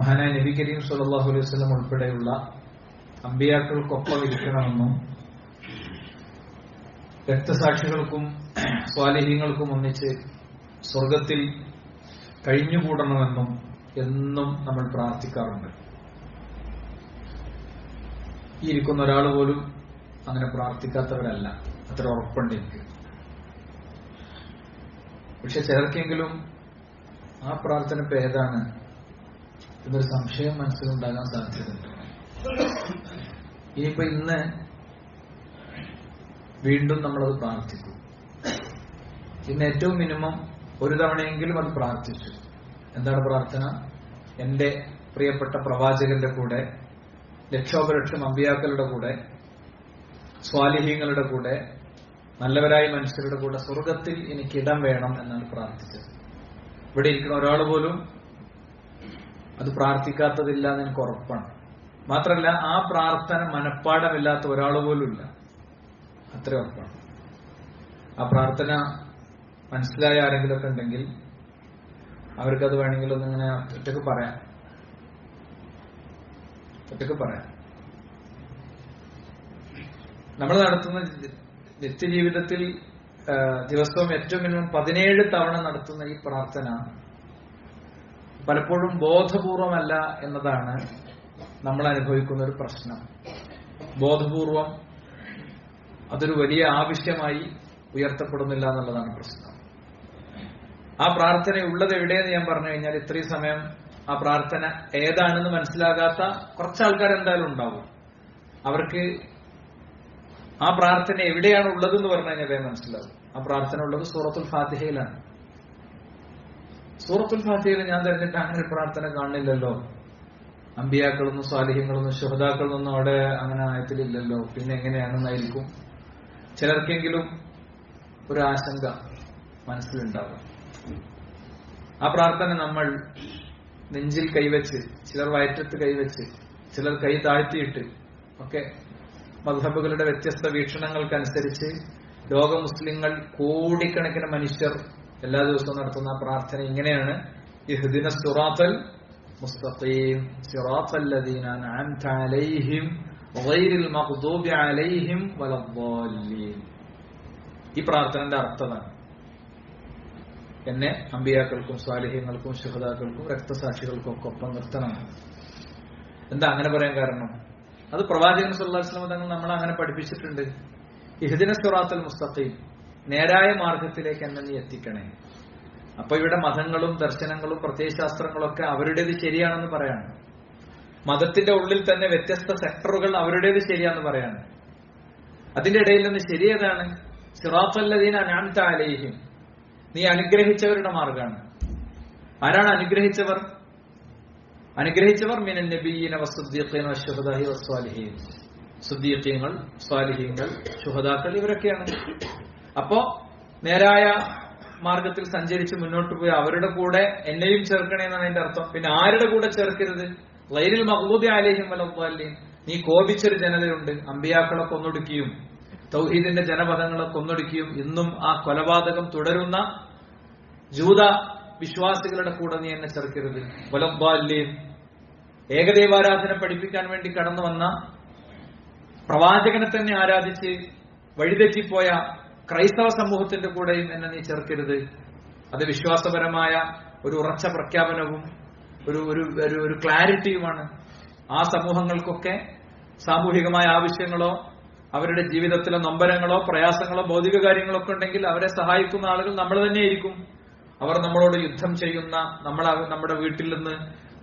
മഹാനായ നബി കരീം സല്ലല്ലാഹു അലൈഹി വസല്ലം ഉൾപ്പെടെയുള്ള അമ്പിയാക്കൾക്കൊപ്പം ഇരിക്കണമെന്നും രക്തസാക്ഷികൾക്കും സ്വാലിഹീങ്ങൾക്കും ഒന്നിച്ച് സ്വർഗത്തിൽ കഴിഞ്ഞുകൂടണമെന്നും എന്നും നമ്മൾ പ്രാർത്ഥിക്കാറുണ്ട്. ഈ ഇരിക്കുന്ന ഒരാൾ പോലും അങ്ങനെ പ്രാർത്ഥിക്കാത്തവരല്ല, അത്ര ഉറപ്പുണ്ട് എനിക്ക്. പക്ഷെ ചിലർക്കെങ്കിലും ആ പ്രാർത്ഥന ഇപ്പൊ ഏതാണ് എന്നൊരു സംശയം മനസ്സിലുണ്ടാകാൻ സാധ്യതയുണ്ട്. ഇനിയിപ്പോ ഇന്ന് വീണ്ടും നമ്മളത് പ്രാർത്ഥിക്കും. ഇന്ന് ഏറ്റവും മിനിമം ഒരു തവണയെങ്കിലും അത് പ്രാർത്ഥിച്ചു. എന്താണ് പ്രാർത്ഥന? എന്റെ പ്രിയപ്പെട്ട പ്രവാചകന്റെ കൂടെ, ലക്ഷോപലക്ഷം അമ്പിയാക്കളുടെ കൂടെ, സ്വാലിഹീങ്ങളുടെ കൂടെ, നല്ലവരായ മനുഷ്യരുടെ കൂടെ സ്വർഗത്തിൽ എനിക്കിടം വേണം എന്നാണ് പ്രാർത്ഥിച്ചത്. ഇവിടെ ഇരിക്കുന്ന ഒരാൾ പോലും അത് പ്രാർത്ഥിക്കാത്തതില്ല എന്ന് എനിക്ക് ഉറപ്പാണ്. മാത്രമല്ല ആ പ്രാർത്ഥന മനഃപ്പാടമില്ലാത്ത ഒരാൾ പോലും ഇല്ല, അത്ര ഉറപ്പാണ്. ആ പ്രാർത്ഥന മനസ്സിലായ ആരെങ്കിലുമൊക്കെ ഉണ്ടെങ്കിൽ അവർക്കത് വേണമെങ്കിൽ ഒന്നിങ്ങനെ ഒറ്റക്ക് പറയാം. നമ്മൾ നടത്തുന്ന നിത്യജീവിതത്തിൽ ദിവസവും ഏറ്റവും മിനിമം 17 തവണ നടത്തുന്ന ഈ പ്രാർത്ഥന പലപ്പോഴും ബോധപൂർവമല്ല എന്നതാണ് നമ്മൾ അനുഭവിക്കുന്ന ഒരു പ്രശ്നം. ബോധപൂർവം അതൊരു വലിയ ആവശ്യമായി ഉയർത്തപ്പെടുന്നില്ല എന്നുള്ളതാണ് പ്രശ്നം. ആ പ്രാർത്ഥന ഉള്ളത് എവിടെയെന്ന് ഞാൻ പറഞ്ഞു കഴിഞ്ഞാൽ ഇത്രയും സമയം ആ പ്രാർത്ഥന ഏതാണെന്ന് മനസ്സിലാകാത്ത കുറച്ച് ആൾക്കാർ എന്തായാലും ഉണ്ടാവും. അവർക്ക് ആ പ്രാർത്ഥന എവിടെയാണ് ഉള്ളതെന്ന് പറഞ്ഞു കഴിഞ്ഞാൽ വേഗം മനസ്സിലാവും. ആ പ്രാർത്ഥന ഉള്ളത് സൂറത്തുൽ ഫാത്തിഹയിലാണ്. സൂറത്തുൽ ഫാത്തിഹയിൽ ഞാൻ തിരഞ്ഞിട്ട് അങ്ങനെ ഒരു പ്രാർത്ഥന കാണില്ലല്ലോ. അമ്പിയാക്കളൊന്നും സ്വാലിഹ്യങ്ങളൊന്നും ശുഹദാക്കളൊന്നും അവിടെ അങ്ങനെ ആയത്തിലില്ലല്ലോ. പിന്നെ എങ്ങനെയാണെന്നായിരിക്കും ചിലർക്കെങ്കിലും ഒരു ആശങ്ക മനസ്സിലുണ്ടാവും. ആ പ്രാർത്ഥന നമ്മൾ നെഞ്ചിൽ കൈവച്ച്, ചിലർ വയറ്റത്ത് കൈവച്ച്, ചിലർ കൈ താഴ്ത്തിയിട്ട് ഒക്കെ മദ്ഹബുകളുടെ വ്യത്യസ്ത വീക്ഷണങ്ങൾക്കനുസരിച്ച് ലോക മുസ്ലിങ്ങൾ കോടിക്കണക്കിന് മനുഷ്യർ എല്ലാ ദിവസവും നടത്തുന്ന പ്രാർത്ഥന ഇങ്ങനെയാണ്: ഇഹ്ദിന സിറാത്തൽ മുസ്തഖീം സിറാത്തൽ ലദീന അൻഅംത അലൈഹിം ഗൈറിൽ മഗ്ദൂബി അലൈഹിം വലദ്ദാല്ലീൻ. ഈ പ്രാർത്ഥനയുടെ അർത്ഥമാണ് എന്നെ അമ്പിയാക്കൾക്കും സ്വാലിഹ്യങ്ങൾക്കും ശുഹദാക്കൾക്കും രക്തസാക്ഷികൾക്കും ഒക്കെ ഒപ്പം നിർത്തണം. എന്താ അങ്ങനെ പറയാൻ കാരണം? അത് പ്രവാചകൻ സല്ലല്ലാഹു അലൈഹി വസല്ലം തങ്ങൾ നമ്മളെ അങ്ങനെ പഠിപ്പിച്ചിട്ടുണ്ട്. ഇഹ്ദിന സിറാത്തൽ മുസ്തഖീം, നേരായ മാർഗത്തിലേക്ക് എന്നെ നീ എത്തിക്കണേ. അപ്പൊ ഇവിടെ മതങ്ങളും ദർശനങ്ങളും പ്രത്യയശാസ്ത്രങ്ങളൊക്കെ അവരുടേത് ശരിയാണെന്ന് പറയാണ്. മതത്തിന്റെ ഉള്ളിൽ തന്നെ വ്യത്യസ്ത സെക്ടറുകൾ അവരുടേത് ശരിയാണെന്ന് പറയാണ്. അതിന്റെ ഇടയിൽ നിന്ന് ശരിയേതാണ്? സിറാത്തൽ ലദീന അൻഅംത അലൈഹിം, നീ അനുഗ്രഹിച്ചവരുടെ മാർഗമാണ്. ആരാണ് അനുഗ്രഹിച്ചവർ? അനുഗ്രഹിച്ചവർ മിനൻ നബിയ്യീന വസ്സുദ്ദീഖീന വശുഹദാഇ വസ്സാലിഹീൻ. സുദ്ദീഖീങ്ങൾ, സ്വാലിഹീങ്ങൾ, ശുഹദാക്കൾ ഇവരൊക്കെയാണ്. അപ്പോ നേരായ മാർഗത്തിൽ സഞ്ചരിച്ച് മുന്നോട്ട് പോയി അവരുടെ കൂടെ എന്നെയും ചേർക്കണേ എന്നാണ് അതിന്റെ അർത്ഥം. പിന്നെ ആരുടെ കൂടെ ചേർക്കരുത്? ഗൈറിൽ മഗ്ദൂബി അലൈഹിം വലദ്ദാല്ലീൻ. നീ കോപിച്ചൊരു ജനതയുണ്ട്, അമ്പിയാക്കളെ കൊന്നൊടുക്കിയും തൗഹീദിന്റെ ജനപദങ്ങളെ കൊന്നൊടുക്കിയും ഇന്നും ആ കൊലപാതകം തുടരുന്ന ജൂത വിശ്വാസികളുടെ കൂടെ നീ എന്നെ ചേർക്കരുത്. വലദ്ദാല്ലീൻ, ഏകദൈവാരാധന പഠിപ്പിക്കാൻ വേണ്ടി കടന്നു വന്ന, പ്രവാചകനെ തന്നെ ആരാധിച്ച് വഴിതെറ്റിപ്പോയ ക്രൈസ്തവ സമൂഹത്തിന്റെ കൂടെയും എന്നെ നീ ചേർക്കരുത്. അത് വിശ്വാസപരമായ ഒരു ഉറച്ച പ്രഖ്യാപനവും ഒരു ക്ലാരിറ്റിയുമാണ്. ആ സമൂഹങ്ങൾക്കൊക്കെ സാമൂഹികമായ ആവശ്യങ്ങളോ അവരുടെ ജീവിതത്തിലെ നൊമ്പരങ്ങളോ പ്രയാസങ്ങളോ ഭൗതിക കാര്യങ്ങളൊക്കെ ഉണ്ടെങ്കിൽ അവരെ സഹായിക്കുന്ന ആളുകൾ നമ്മൾ തന്നെയായിരിക്കും. അവർ നമ്മളോട് യുദ്ധം ചെയ്യുന്ന, നമ്മുടെ വീട്ടിൽ നിന്ന്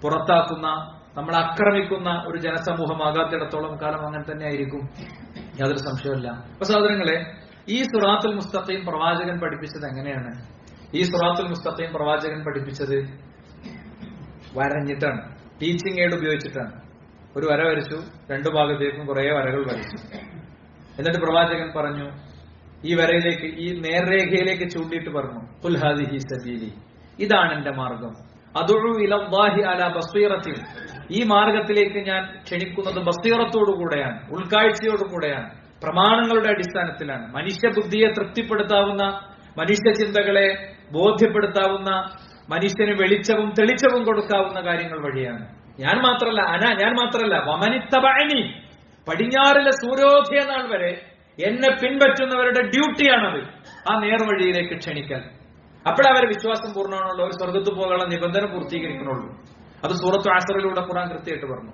പുറത്താക്കുന്ന, നമ്മളെ ആക്രമിക്കുന്ന ഒരു ജനസമൂഹമാകാത്തിടത്തോളം കാലം അങ്ങനെ തന്നെ ആയിരിക്കും, യാതൊരു സംശയമില്ല. അപ്പൊ സഹോദരങ്ങളെ, ഈ സിറാത്തുൽ മുസ്തഖീം പ്രവാചകൻ പഠിപ്പിച്ചത് എങ്ങനെയാണ്? ഈ സിറാത്തുൽ മുസ്തഖീം പ്രവാചകൻ പഠിപ്പിച്ചത് വരഞ്ഞിട്ടാണ്, ടീച്ചിങ് എയ്ഡ് ഉപയോഗിച്ചിട്ടാണ്. ഒരു വര വരച്ചു, രണ്ടു ഭാഗത്തേക്കും കുറെ വരകൾ വരച്ചു. എന്നിട്ട് പ്രവാചകൻ പറഞ്ഞു, ഈ വരയിലേക്ക്, ഈ നേർരേഖയിലേക്ക് ചൂണ്ടിയിട്ട് പറഞ്ഞു, ഖുൽ ഹാദിഹി സബീലി, ഇതാണ് എന്റെ മാർഗം. അദഉ ഇലല്ലാഹി അലാ ബസീറത്തിൻ, ഈ മാർഗത്തിലേക്ക് ഞാൻ ക്ഷണിക്കുന്നത് ബസീറത്തോടുകൂടെയാണ്, ഉൾക്കാഴ്ചയോടുകൂടെയാണ്, പ്രമാണങ്ങളുടെ അടിസ്ഥാനത്തിലാണ്. മനുഷ്യബുദ്ധിയെ തൃപ്തിപ്പെടുത്താവുന്ന, മനുഷ്യ ചിന്തകളെ ബോധ്യപ്പെടുത്താവുന്ന, മനുഷ്യന് വെളിച്ചവും തെളിച്ചവും കൊടുക്കാവുന്ന കാര്യങ്ങൾ വഴിയാണ്. ഞാൻ മാത്രല്ല വമനിത്തബഅനി, പടിഞ്ഞാറിലെ സൂര്യോദയ നാൾ വരെ എന്നെ പിൻപറ്റുന്നവരുടെ ഡ്യൂട്ടിയാണത് ആ നേർവഴിയിലേക്ക് ക്ഷണിക്കൽ. അപ്പോഴേ അവരെ വിശ്വാസം പൂർണ്ണമാണുള്ളൂ, ഒരു സ്വർഗത്ത് പോകാനുള്ള നിബന്ധന പൂർത്തീകരിക്കണുള്ളൂ. അത് സൂറത്തു അസ്റിലൂടെ ഖുർആൻ കൃത്യമായിട്ട് പറഞ്ഞു.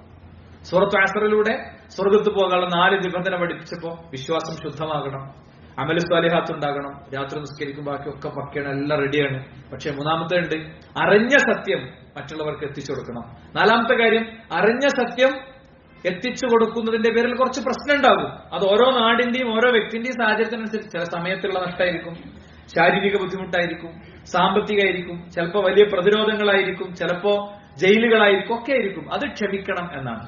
സൂറത്തു അസ്റിലൂടെ സ്വർഗത്ത് പോകാനുള്ള 4 നിബന്ധന പഠിപ്പിച്ചപ്പോ വിശ്വാസം ശുദ്ധമാകണം, അമലു സ്വാലിഹാത്ത് ഉണ്ടാകണം, രാത്രി നിസ്കരിക്കും, ബാക്കിയൊക്കെ പക്കയാണ്, എല്ലാം റെഡിയാണ്. പക്ഷെ 3-ാമത്തെ ഉണ്ട്, അറിഞ്ഞ സത്യം മറ്റുള്ളവർക്ക് എത്തിച്ചു കൊടുക്കണം. 4-ാമത്തെ കാര്യം, അറിഞ്ഞ സത്യം എത്തിച്ചു കൊടുക്കുന്നതിന്റെ പേരിൽ കുറച്ച് പ്രശ്നം ഉണ്ടാകും. അത് ഓരോ നാടിന്റെയും ഓരോ വ്യക്തിന്റെയും സാഹചര്യത്തിനനുസരിച്ച് ചില സമയത്തുള്ള നഷ്ടമായിരിക്കും, ശാരീരിക ബുദ്ധിമുട്ടായിരിക്കും, സാമ്പത്തികമായിരിക്കും, ചിലപ്പോ വലിയ പ്രതിരോധങ്ങളായിരിക്കും, ചിലപ്പോ ജയിലുകളായിരിക്കും, ഒക്കെ ആയിരിക്കും. അത് ക്ഷമിക്കണം എന്നാണ്.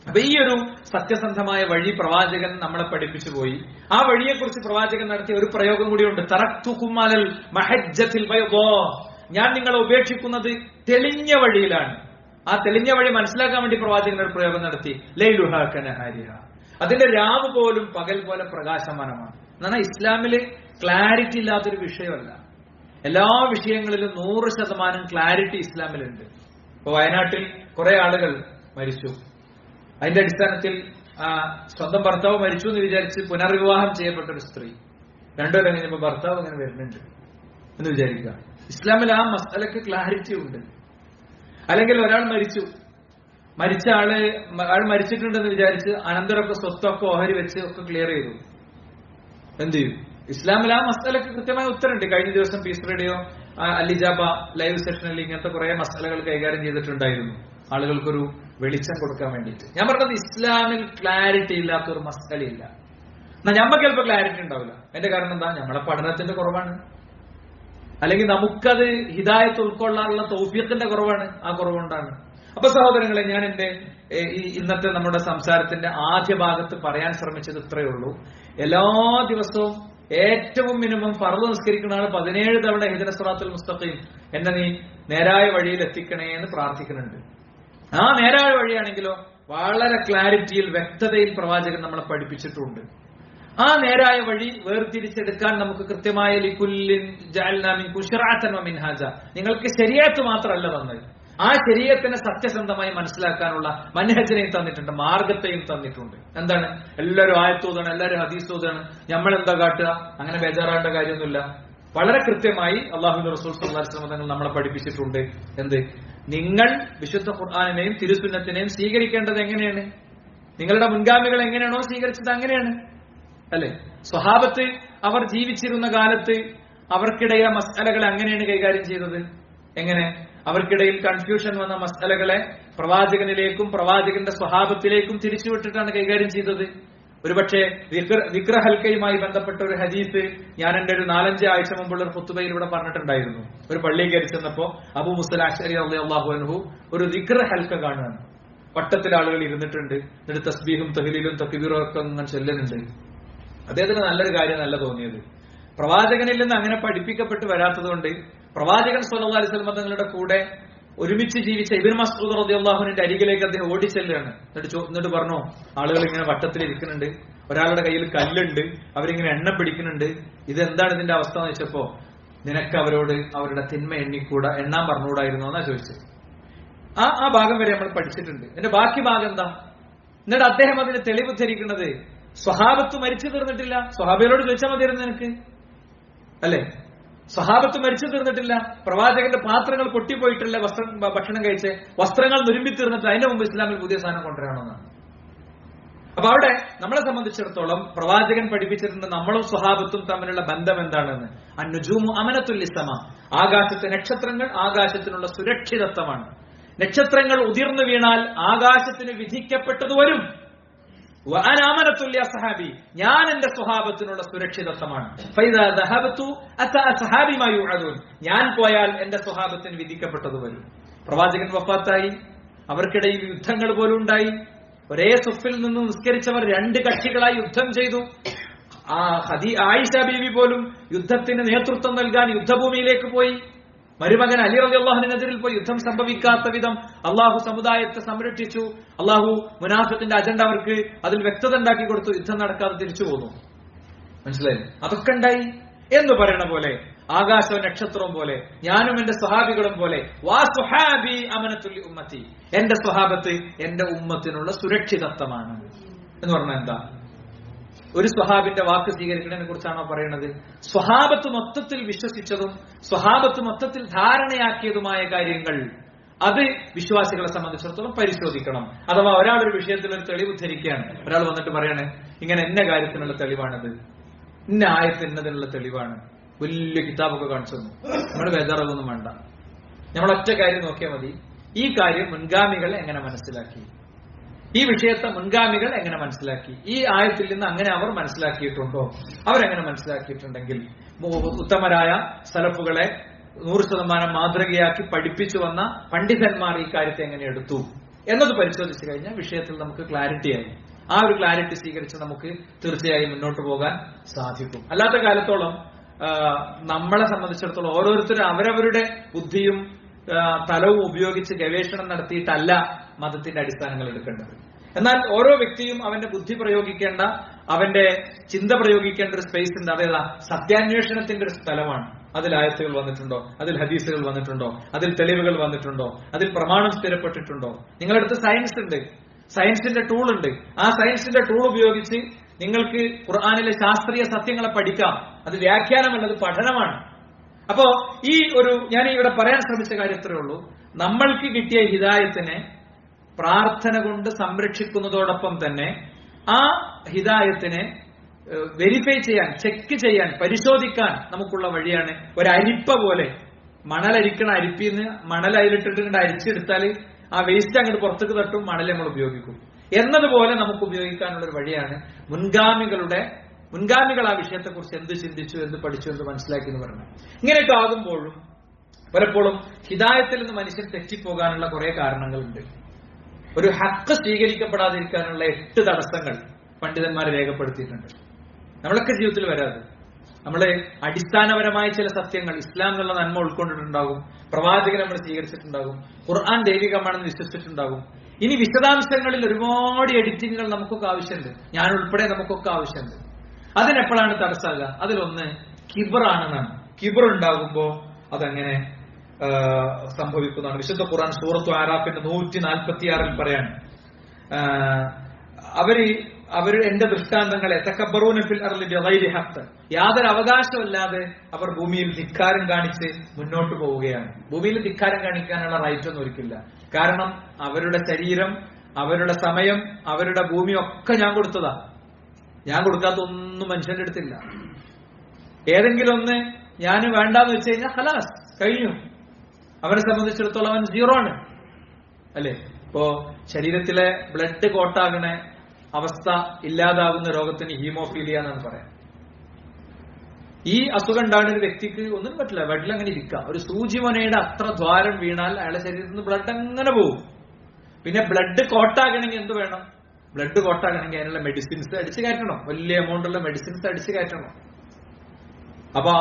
അപ്പൊ ഈ ഒരു സത്യസന്ധമായ വഴി പ്രവാചകൻ നമ്മളെ പഠിപ്പിച്ചു പോയി. ആ വഴിയെക്കുറിച്ച് പ്രവാചകൻ നടത്തിയ ഒരു പ്രയോഗം കൂടിയുണ്ട്. തറക്തുകും അലൽ മഹജ്ജത്തിൽ ബൈദാ, ഞാൻ നിങ്ങളെ ഉപേക്ഷിക്കുന്നത് തെളിഞ്ഞ വഴിയിലാണ്. ആ തെളിഞ്ഞ വഴി മനസ്സിലാക്കാൻ വേണ്ടി പ്രവാചകൻ ഒരു പ്രയോഗം നടത്തി. ലൈലുഹാ കനഹാരിഹാ, അതിന്റെ രാവ് പോലും പകൽ പോലെ പ്രകാശമാനമാണ്. എന്നാൽ ഇസ്ലാമില് ക്ലാരിറ്റി ഇല്ലാത്തൊരു വിഷയമല്ല. എല്ലാ വിഷയങ്ങളിലും 100% ക്ലാരിറ്റി ഇസ്ലാമിലുണ്ട്. ഇപ്പൊ വയനാട്ടിൽ കുറെ ആളുകൾ മരിച്ചു. അതിന്റെ അടിസ്ഥാനത്തിൽ സ്വന്തം ഭർത്താവ് മരിച്ചു എന്ന് വിചാരിച്ച് പുനർവിവാഹം ചെയ്യപ്പെട്ട ഒരു സ്ത്രീ 2 കൊല്ലം കഴിഞ്ഞപ്പോ ഭർത്താവ് അങ്ങനെ വരുന്നുണ്ട് എന്ന് വിചാരിക്കുക. ഇസ്ലാമിൽ ആ മസലക്ക് ക്ലാരിറ്റി ഉണ്ട്. അല്ലെങ്കിൽ ഒരാൾ മരിച്ച ആൾ മരിച്ചിട്ടുണ്ടെന്ന് വിചാരിച്ച് അനന്തരമൊക്കെ സ്വത്തൊക്കെ ഓഹരി വെച്ച് ഒക്കെ ക്ലിയർ ചെയ്തു. എന്ത് ചെയ്യും? ഇസ്ലാമിൽ ആ മസലക്ക് കൃത്യമായ ഉത്തരമുണ്ട്. കഴിഞ്ഞ ദിവസം പീസ് റേഡിയോ അലിജാബ ലൈവ് സെഷനിൽ ഇങ്ങനത്തെ കുറെ മസലകൾ കൈകാര്യം ചെയ്തിട്ടുണ്ടായിരുന്നു, ആളുകൾക്കൊരു വെളിച്ചം കൊടുക്കാൻ വേണ്ടിയിട്ട്. ഞാൻ പറഞ്ഞത് ഇസ്ലാമിൽ ക്ലാരിറ്റി ഇല്ലാത്തൊരു മസലയില്ല. എന്നാൽ ഞമ്മക്ക് ചിലപ്പോൾ ക്ലാരിറ്റി ഉണ്ടാവില്ല. അതിന്റെ കാരണം എന്താ? നമ്മളെ പഠനത്തിന്റെ കുറവാണ്, അല്ലെങ്കിൽ നമുക്കത് ഹിദായത്ത് ഉൾക്കൊള്ളാനുള്ള തൗഫീഖിന്റെ കുറവാണ്. ആ കുറവുകൊണ്ടാണ്. അപ്പൊ സഹോദരങ്ങളെ, ഞാൻ എന്റെ ഇന്നത്തെ നമ്മുടെ സംസാരത്തിന്റെ ആദ്യ ഭാഗത്ത് പറയാൻ ശ്രമിച്ചത് ഇത്രയേ ഉള്ളൂ. എല്ലാ ദിവസവും ഏറ്റവും മിനിമം ഫർള് നിസ്കരിക്കുന്ന ആൾ 17 തവണ ഇഹ്ദിന സിറാത്തുൽ മുസ്തഖീം, എന്നെ നീ നേരായ വഴിയിൽ എത്തിക്കണേ എന്ന് പ്രാർത്ഥിക്കുന്നുണ്ട്. ആ നേരായ വഴിയാണെങ്കിലോ വളരെ ക്ലാരിറ്റിയിൽ, വ്യക്തതയിൽ പ്രവാചകൻ നമ്മളെ പഠിപ്പിച്ചിട്ടുണ്ട്. ആ നേരായ വഴി വേർതിരിച്ചെടുക്കാൻ നമുക്ക് കൃത്യമായ ലികുല്ലിൻ ജഅൽനാ മിൻകും ശിർഅതൻ വമിൻഹാജ, നിങ്ങൾക്ക് ശരീഅത്ത് മാത്രമല്ല തന്നത്, ആ ശരീഅത്തിനെ സത്യസന്ധമായി മനസ്സിലാക്കാനുള്ള മൻഹജിനെയും തന്നിട്ടുണ്ട്, മാർഗത്തെയും തന്നിട്ടുണ്ട്. എന്താണ്? എല്ലാവരും ആയത്തോതാണ്, എല്ലാവരും ഹദീസോതാണ്, നമ്മൾ എന്താ കാട്ടുക? അങ്ങനെ ബേജാറാവേണ്ട കാര്യമൊന്നുമില്ല. വളരെ കൃത്യമായി അല്ലാഹുവിന്റെ റസൂൽ സ്വല്ലല്ലാഹു അലൈഹി വസല്ലം തങ്ങൾ നമ്മളെ പഠിപ്പിച്ചിട്ടുണ്ട്. എന്ത്? നിങ്ങൾ വിശുദ്ധ ഖുർആനിനെയും തിരുസുന്നത്തിനെയും സ്വീകരിക്കേണ്ടത് എങ്ങനെയാണ്? നിങ്ങളുടെ മുൻഗാമികൾ എങ്ങനെയാണോ സ്വീകരിച്ചത് അങ്ങനെയാണ്, അല്ലെ? സ്വഹാബത്ത് അവർ ജീവിച്ചിരുന്ന കാലത്ത് അവർക്കിടയിലെ മസ്അലകളെ അങ്ങനെയാണ് കൈകാര്യം ചെയ്തത്. എങ്ങനെ? അവർക്കിടയിൽ കൺഫ്യൂഷൻ വന്ന മസ്അലകളെ പ്രവാചകനിലേക്കും പ്രവാചകന്റെ സ്വഹാബത്തിലേക്കും തിരിച്ചുവിട്ടിട്ടാണ് കൈകാര്യം ചെയ്തത്. ഒരുപക്ഷെ ദിക്ർ ഹൽക്കയുമായി ബന്ധപ്പെട്ട ഒരു ഹദീസ് ഞാൻ എന്റെ ഒരു 4-5 ആഴ്ച മുമ്പുള്ള ഒരു ഖുത്ബയിൽ ഇവിടെ പറഞ്ഞിട്ടുണ്ടായിരുന്നു. ഒരു പള്ളിയിൽ കയറി ചെന്നപ്പോ അബൂ മുസ്അ അശ്അരി റളിയല്ലാഹു അൻഹു ഒരു ദിക്ർ ഹൽക്ക കാണുകയാണ്. വട്ടത്തിൽ ആളുകൾ ഇരുന്നിട്ടുണ്ട്, എന്നിട്ട് തസ്ബീഹും തഹ്ലീലും തക്ബീറും ഒക്കെ അങ്ങനെ ചൊല്ലുന്നുണ്ട്. അദ്ദേഹത്തിന് നല്ലൊരു കാര്യം നല്ല തോന്നിയത്, പ്രവാചകനിൽ നിന്ന് അങ്ങനെ പഠിപ്പിക്കപ്പെട്ട് വരാത്തതുകൊണ്ട് പ്രവാചകൻ സ്വല്ലല്ലാഹു അലൈഹി വസല്ലം തങ്ങളുടെ കൂടെ ഒരുമിച്ച് ജീവിച്ച ഇബ്നു മസ്ഊദ് റളിയല്ലാഹുവിന്റെ അരികിലേക്ക് അദ്ദേഹം ഓടിച്ചെല്ലുകയാണ്. എന്നിട്ട് പറഞ്ഞു, ആളുകൾ ഇങ്ങനെ വട്ടത്തിൽ ഇരിക്കുന്നുണ്ട്, ഒരാളുടെ കയ്യിൽ കല്ലുണ്ട്, അവരിങ്ങനെ എണ്ണ പിടിക്കുന്നുണ്ട്, ഇതെന്താണ് ഇതിന്റെ അവസ്ഥ എന്ന് വെച്ചപ്പോ, നിനക്ക് അവരോട് അവരുടെ തിന്മ എണ്ണാൻ പറഞ്ഞുകൂടായിരുന്നു എന്നാ ചോദിച്ചത്. ആ ഭാഗം വരെ നമ്മൾ പഠിച്ചിട്ടുണ്ട്. ഇതിന്റെ ബാക്കി ഭാഗം എന്താ? എന്നിട്ട് അദ്ദേഹം അതിന് തെളിവ് ധരിക്കുന്നത്, സ്വഹാബത്ത് മരിച്ചു തീർന്നിട്ടില്ല, സ്വഹാബികളോട് ചോദിച്ചാൽ മതിയായിരുന്നു നിനക്ക്, അല്ലെ? സ്വഹാബത്ത് മരിച്ചു തീർന്നിട്ടില്ല, പ്രവാചകന്റെ പാത്രങ്ങൾ പൊട്ടിപ്പോയിട്ടില്ല, ഭക്ഷണം കഴിച്ച് വസ്ത്രങ്ങൾ നുരുമ്പി തീർന്നിട്ട് അതിന്റെ മുമ്പ് ഇസ്ലാമിൽ പുതിയ സാധനം കൊണ്ടുവരാണെന്നാണ്. അപ്പൊ അവിടെ നമ്മളെ സംബന്ധിച്ചിടത്തോളം പ്രവാചകൻ പഠിപ്പിച്ചിട്ടുണ്ട് നമ്മളും സ്വഹാബത്തും തമ്മിലുള്ള ബന്ധം എന്താണെന്ന്. അന്നുജൂമു അമനത്തുൽ ഇസ്സമ, ആകാശത്തെ നക്ഷത്രങ്ങൾ ആകാശത്തിനുള്ള സുരക്ഷിതത്വമാണ്. നക്ഷത്രങ്ങൾ ഉതിർന്നു വീണാൽ ആകാശത്തിന് വിധിക്കപ്പെട്ടത് വരും. സഹാബി, ഞാൻ എന്റെ സ്വഹാബത്തിനുള്ള സുരക്ഷിതത്വമാണ്. ഞാൻ പോയാൽ എന്റെ സ്വഹാബത്തിന് വിധിക്കപ്പെട്ടത് വരും. പ്രവാചകൻ വഫാത്തായി, അവർക്കിടയിൽ യുദ്ധങ്ങൾ പോലും ഉണ്ടായി. ഒരേ സുഫിൽ നിന്ന് നിസ്കരിച്ചവർ 2 കക്ഷികളായി യുദ്ധം ചെയ്തു. ആയിഷ ബീവി പോലും യുദ്ധത്തിന് നേതൃത്വം നൽകാൻ യുദ്ധഭൂമിയിലേക്ക് പോയി. മരുമകൻ അലി റളിയല്ലാഹുവിനെതിരിൽ പോയി യുദ്ധം സംഭവിക്കാത്ത വിധം അള്ളാഹു സമുദായത്തെ സംരക്ഷിച്ചു. അള്ളാഹു മുനാഫിഖിന്റെ അജണ്ട അവർക്ക് അതിൽ വ്യക്തത ഉണ്ടാക്കി കൊടുത്തു. യുദ്ധം നടക്കാതെ തിരിച്ചു പോന്നു. മനസ്സിലായി? അതൊക്കെ ഉണ്ടായി എന്ന് പറയണ പോലെ ആകാശവും നക്ഷത്രവും പോലെ, ഞാനും എന്റെ സ്വഹാബികളും പോലെ. വാ സുഹാബി അമനത്തുൽ ഉമ്മത്തി, എന്റെ സ്വഹാബത്ത് എന്റെ ഉമ്മത്തിനുള്ള സുരക്ഷിതത്വമാണ് എന്ന് പറഞ്ഞാൽ എന്താ? ഒരു സ്വഹാബിന്റെ വാക്ക് സ്വീകരിക്കുന്നതിനെ കുറിച്ചാണോ പറയുന്നത്? സ്വഹാബത്ത് മൊത്തത്തിൽ വിശ്വസിച്ചതും സ്വഹാബത്ത് മൊത്തത്തിൽ ധാരണയാക്കിയതുമായ കാര്യങ്ങൾ അത് വിശ്വാസികളെ സംബന്ധിച്ചിടത്തോളം പരിശോധിക്കണം. അഥവാ ഒരാൾ ഒരു വിഷയത്തിൽ ഒരു തെളിവ് ഉദ്ധരിക്കുകയാണ്, ഒരാൾ വന്നിട്ട് പറയണേ ഇങ്ങനെ എന്ന കാര്യത്തിനുള്ള തെളിവാണത്, ഇന്ന ആയത്ത് എന്നതിനുള്ള തെളിവാണ്, വലിയ കിതാബൊക്കെ കാണിച്ചു തന്നു. നമ്മൾ ബേജാറാകൊന്നും വേണ്ട, നമ്മൾ ഒറ്റ കാര്യം നോക്കിയാൽ മതി. ഈ കാര്യം മുൻഗാമികൾ എങ്ങനെ മനസ്സിലാക്കി, ഈ വിഷയത്തെ മുൻഗാമികൾ എങ്ങനെ മനസ്സിലാക്കി, ഈ ആയത്തിൽ നിന്ന് അങ്ങനെ അവർ മനസ്സിലാക്കിയിട്ടുണ്ടോ, അവരെങ്ങനെ മനസ്സിലാക്കിയിട്ടുണ്ടെങ്കിൽ ഉത്തമരായ സലഫുകളെ 100% മാതൃകയാക്കി പഠിപ്പിച്ചു വന്ന പണ്ഡിതന്മാർ ഈ കാര്യത്തെ എങ്ങനെ എടുത്തു എന്നത് പരിശോധിച്ചു കഴിഞ്ഞാൽ വിഷയത്തിൽ നമുക്ക് ക്ലാരിറ്റിയായി. ആ ഒരു ക്ലാരിറ്റി സ്വീകരിച്ച് നമുക്ക് തീർച്ചയായും മുന്നോട്ട് പോകാൻ സാധിക്കും. അല്ലാത്ത കാലത്തോളം നമ്മളെ സംബന്ധിച്ചിടത്തോളം ഓരോരുത്തരും അവരവരുടെ ബുദ്ധിയും തലവും ഉപയോഗിച്ച് ഗവേഷണം നടത്തിയിട്ടല്ല മതത്തിന്റെ അടിസ്ഥാനങ്ങൾ എടുക്കേണ്ടത്. എന്നാൽ ഓരോ വ്യക്തിയും അവന്റെ ബുദ്ധി പ്രയോഗിക്കേണ്ട, അവന്റെ ചിന്ത പ്രയോഗിക്കേണ്ട ഒരു സ്പേസ് ഉണ്ട്. അതേതാ? സത്യാന്വേഷണത്തിന്റെ ഒരു സ്ഥലമാണ്. അതിൽ ആയത്തുകൾ വന്നിട്ടുണ്ടോ, അതിൽ ഹദീസുകൾ വന്നിട്ടുണ്ടോ, അതിൽ തെളിവുകൾ വന്നിട്ടുണ്ടോ, അതിൽ പ്രമാണം സ്ഥിരപ്പെട്ടിട്ടുണ്ടോ. നിങ്ങളടുത്ത് സയൻസ് ഉണ്ട്, സയൻസിന്റെ ടൂൾ ഉണ്ട്. ആ സയൻസിന്റെ ടൂൾ ഉപയോഗിച്ച് നിങ്ങൾക്ക് ഖുർആനിലെ ശാസ്ത്രീയ സത്യങ്ങളെ പഠിക്കാം. അത് വ്യാഖ്യാനമല്ല, അത് പഠനമാണ്. അപ്പോ ഈ ഒരു ഞാൻ ഇവിടെ പറയാൻ ശ്രമിച്ച കാര്യം ഇത്രയേ ഉള്ളൂ. നമ്മൾക്ക് കിട്ടിയ ഹിദായത്തിനെ പ്രാർത്ഥന കൊണ്ട് സംരക്ഷിക്കുന്നതോടൊപ്പം തന്നെ ആ ഹിദായത്തിനെ വെരിഫൈ ചെയ്യാൻ, ചെക്ക് ചെയ്യാൻ, പരിശോധിക്കാൻ നമുക്കുള്ള വഴിയാണ് ഒരു അരിപ്പ പോലെ. മണലരിക്കണ അരിപ്പിന്ന് മണൽ അതിലിട്ടിട്ട് അരിച്ചെടുത്താൽ ആ വേസ്റ്റ് അങ്ങോട്ട് പുറത്തേക്ക് തട്ടും, മണൽ നമ്മൾ ഉപയോഗിക്കും എന്നതുപോലെ നമുക്ക് ഉപയോഗിക്കാനുള്ള ഒരു വഴിയാണ് മുൻഗാമികൾ ആ വിഷയത്തെക്കുറിച്ച് എന്ത് ചിന്തിച്ചു, എന്ത് പഠിച്ചു, എന്ത് മനസ്സിലാക്കി എന്ന് പറഞ്ഞു. ഇങ്ങനെയൊക്കെ ആകുമ്പോഴും പലപ്പോഴും ഹിദായത്തിൽ നിന്ന് മനുഷ്യൻ തെറ്റിപ്പോകാനുള്ള കുറെ കാരണങ്ങളുണ്ട്. ഒരു ഹക്ക് സ്വീകരിക്കപ്പെടാതിരിക്കാനുള്ള 8 തടസ്സങ്ങൾ പണ്ഡിതന്മാർ രേഖപ്പെടുത്തിയിട്ടുണ്ട്. നമ്മളൊക്കെ ജീവിതത്തിൽ വരാതെ നമ്മള് അടിസ്ഥാനപരമായ ചില സത്യങ്ങൾ, ഇസ്ലാം എന്നുള്ള നന്മ ഉൾക്കൊണ്ടിട്ടുണ്ടാകും, പ്രവാചകൻ നമ്മൾ സ്വീകരിച്ചിട്ടുണ്ടാകും, ഖുർആൻ ദൈവികമാണെന്ന് വിശ്വസിച്ചിട്ടുണ്ടാകും. ഇനി വിശദാംശങ്ങളിൽ ഒരുപാട് എഡിറ്റിങ്ങുകൾ നമുക്കൊക്കെ ആവശ്യമുണ്ട്, ഞാൻ ഉൾപ്പെടെ നമുക്കൊക്കെ ആവശ്യമുണ്ട്. അതിനെപ്പോഴാണ് തടസ്സാകുക? അതിലൊന്ന് കിബറാണെന്നാണ്. കിബർ ഉണ്ടാകുമ്പോ അതങ്ങനെ സംഭവിക്കുന്നതാണ്. വിശുദ്ധ ഖുർആൻ സൂറത്തു ആറാഫിന്റെ 146 പറയാണ്, അവര് എന്റെ ദൃഷ്ടാന്തങ്ങളെ തകബ്ബറൂന ഫിൽ അർളി ബിഗൈരി ഹഖ്, യാതൊരു അവകാശമില്ലാതെ അവർ ഭൂമിയിൽ ധിക്കാരം കാണിച്ച് മുന്നോട്ട് പോവുകയാണ്. ഭൂമിയിൽ ധിക്കാരം കാണിക്കാനുള്ള റൈറ്റ് ഒന്നും ഒരിക്കില്ല. കാരണം അവരുടെ ശരീരം, അവരുടെ സമയം, അവരുടെ ഭൂമി ഒക്കെ ഞാൻ കൊടുത്തതാ. ഞാൻ കൊടുക്കാത്ത ഒന്നും മനുഷ്യന്റെ അടുത്തില്ല. ഏതെങ്കിലും ഒന്ന് ഞാൻ വേണ്ടാന്ന് വെച്ച് കഴിഞ്ഞാൽ ഹലാസ് കഴിഞ്ഞു. അവനെ സംബന്ധിച്ചിടത്തോളം അവൻ 0 ആണ്, അല്ലെ? ഇപ്പോ ശരീരത്തിലെ ബ്ലഡ് കോട്ടാകുന്ന അവസ്ഥ ഇല്ലാതാകുന്ന രോഗത്തിന് ഹീമോഫീലിയ എന്നാണ് പറയാം. ഈ അസുഖം ഉണ്ടാകുന്ന ഒരു വ്യക്തിക്ക് ഒന്നും പറ്റില്ല, ബെഡിൽ അങ്ങനെ ഇരിക്കാം. ഒരു സൂചിമൊനയുടെ അത്ര ദ്വാരം വീണാൽ അയാളുടെ ശരീരത്തിൽ നിന്ന് ബ്ലഡ് അങ്ങനെ പോകും. പിന്നെ ബ്ലഡ് കോട്ടാകണമെങ്കിൽ എന്ത് വേണം? ബ്ലഡ് കോട്ടാകണമെങ്കിൽ അതിനുള്ള മെഡിസിൻസ് അടിച്ചു കയറ്റണം, വലിയ എമൗണ്ടുള്ള മെഡിസിൻസ് അടിച്ചു കയറ്റണം. അപ്പൊ